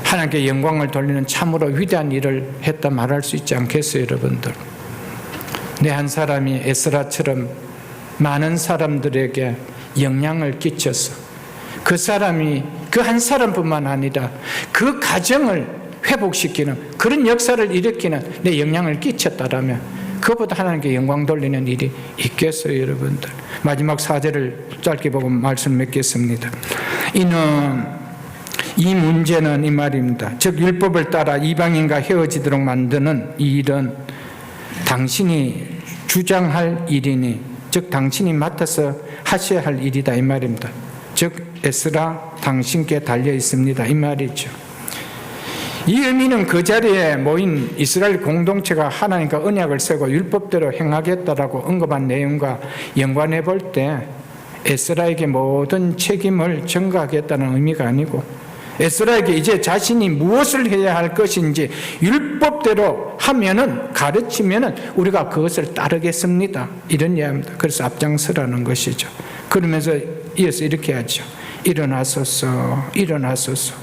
하나님께 영광을 돌리는 참으로 위대한 일을 했다 말할 수 있지 않겠어요, 여러분들? 내 한 사람이 에스라처럼 많은 사람들에게 영향을 끼쳐서 그 사람이 그 한 사람뿐만 아니라 그 가정을 회복시키는 그런 역사를 일으키는 내 영향을 끼쳤다라면 그것보다 하나님께 영광 돌리는 일이 있겠어요, 여러분들? 마지막 4절을 짧게 보고 말씀 맺겠습니다. 이 문제는 이 말입니다. 즉 율법을 따라 이방인과 헤어지도록 만드는 이 일은 당신이 주장할 일이니, 즉 당신이 맡아서 하셔야 할 일이다, 이 말입니다. 즉 에스라, 당신께 달려 있습니다, 이 말이죠. 이 의미는 그 자리에 모인 이스라엘 공동체가 하나님과 언약을 세고 율법대로 행하겠다라고 언급한 내용과 연관해 볼 때 에스라에게 모든 책임을 전가하겠다는 의미가 아니고 에스라에게 이제 자신이 무엇을 해야 할 것인지 율법대로 하면은, 가르치면은 우리가 그것을 따르겠습니다, 이런 이야기입니다. 그래서 앞장서라는 것이죠. 그러면서 이어서 이렇게 하죠. 일어나소서, 일어나소서.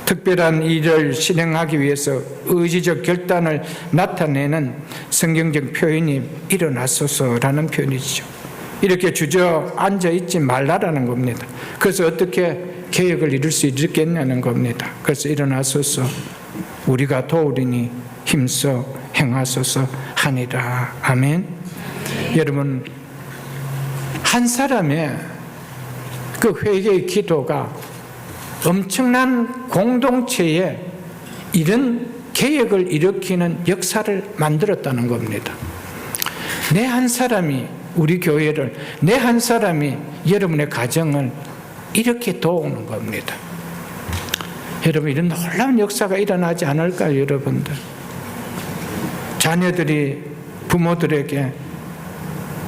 특별한 일을 실행하기 위해서 의지적 결단을 나타내는 성경적 표현이 일어나소서라는 표현이죠. 이렇게 주저앉아 있지 말라라는 겁니다. 그래서 어떻게 계획을 이룰 수 있겠냐는 겁니다. 그래서 일어나소서, 우리가 도우리니 힘써 행하소서 하니라. 아멘. 여러분, 한 사람의 그 회개의 기도가 엄청난 공동체에 이런 계획을 일으키는 역사를 만들었다는 겁니다. 내 한 사람이 우리 교회를, 내 한 사람이 여러분의 가정을 이렇게 도우는 겁니다. 여러분, 이런 놀라운 역사가 일어나지 않을까요, 여러분들? 자녀들이 부모들에게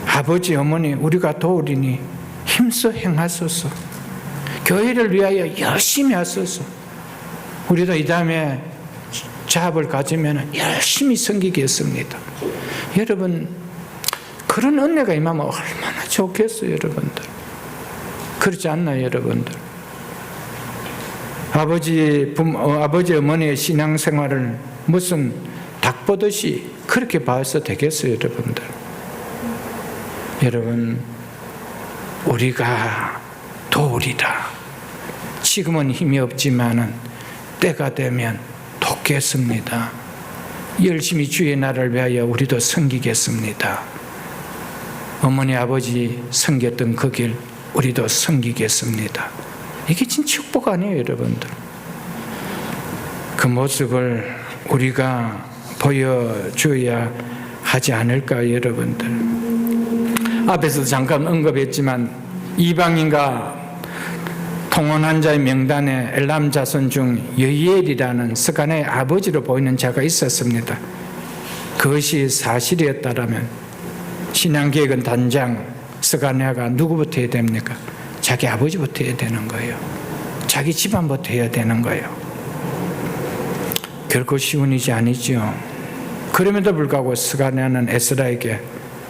아버지, 어머니, 우리가 도우리니 힘써 행하소서, 교회를 위하여 열심히 하소서, 우리도 이 다음에 자업을 가지면 열심히 섬기겠습니다. 여러분, 그런 은혜가 임하면 얼마나 좋겠어요, 여러분들? 그렇지 않나요, 여러분들? 아버지, 어머니의 신앙생활을 무슨 닭 보듯이 그렇게 봐서 되겠어요, 여러분들? 여러분, 우리가 도우리라. 지금은 힘이 없지만은 때가 되면 돕겠습니다. 열심히 주의 나라를 위하여 우리도 섬기겠습니다. 어머니 아버지 섬겼던 그 길 우리도 섬기겠습니다. 이게 진짜 축복 아니에요, 여러분들? 그 모습을 우리가 보여줘야 하지 않을까, 여러분들? 앞에서도 잠깐 언급했지만 이방인과 통혼한 자의 명단에 엘람 자손 중 여이엘이라는 스가랴의 아버지로 보이는 자가 있었습니다. 그것이 사실이었다면 신앙계획은 단장 스가랴가 누구부터 해야 됩니까? 자기 아버지부터 해야 되는 거예요. 자기 집안부터 해야 되는 거예요. 결코 쉬운 일이 아니죠. 그럼에도 불구하고 스가랴는 에스라에게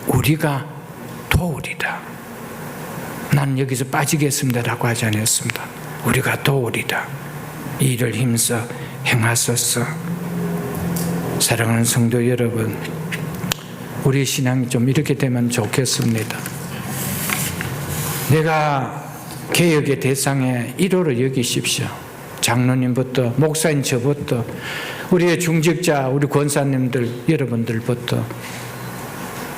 우리가 도우리라. 난 여기서 빠지겠습니다라고 하지 않았습니다. 우리가 도우리라. 이 일을 힘써 행하소서. 사랑하는 성도 여러분, 우리 신앙이 좀 이렇게 되면 좋겠습니다. 내가 개혁의 대상에 1호를 여기십시오. 장로님부터 목사인 저부터 우리의 중직자 우리 권사님들 여러분들부터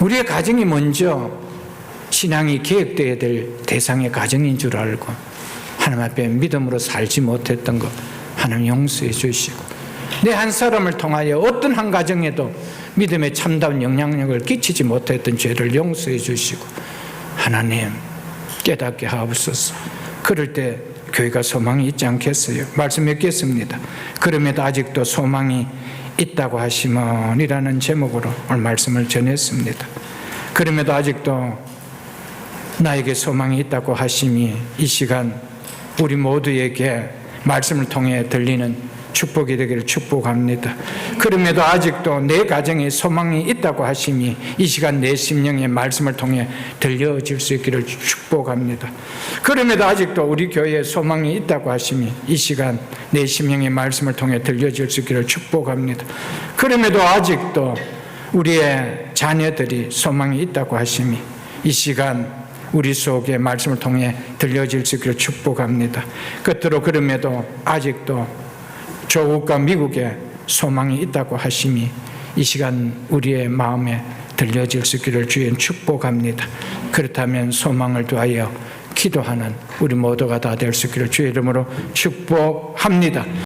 우리의 가정이 먼저 신앙이 개혁되어야 될 대상의 가정인 줄 알고 하나님 앞에 믿음으로 살지 못했던 것 하나님 용서해 주시고 내 한 사람을 통하여 어떤 한 가정에도 믿음의 참다운 영향력을 끼치지 못했던 죄를 용서해 주시고 하나님 깨닫게 하옵소서. 그럴 때 교회가 소망이 있지 않겠어요? 말씀 맺겠습니다. 그럼에도 아직도 소망이 있다고 하시면이라는 제목으로 오늘 말씀을 전했습니다. 그럼에도 아직도 나에게 소망이 있다고 하심이 이 시간 우리 모두에게 말씀을 통해 들리는 축복이 되기를 축복합니다. 그럼에도 아직도 내 가정에 소망이 있다고 하심이 이 시간 내 심령의 말씀을 통해 들려질 수 있기를 축복합니다. 그럼에도 아직도 우리 교회에 소망이 있다고 하심이 이 시간 내 심령의 말씀을 통해 들려질 수 있기를 축복합니다. 그럼에도 아직도 우리의 자녀들이 소망이 있다고 하심이 이 시간 우리 속에 말씀을 통해 들려질 수 있기를 축복합니다. 끝으로 그럼에도 아직도 조국과 미국에 소망이 있다고 하심이 이 시간 우리의 마음에 들려질 수 있기를 주의 축복합니다. 그렇다면 소망을 두하여 기도하는 우리 모두가 다 될 수 있기를 주의 이름으로 축복합니다.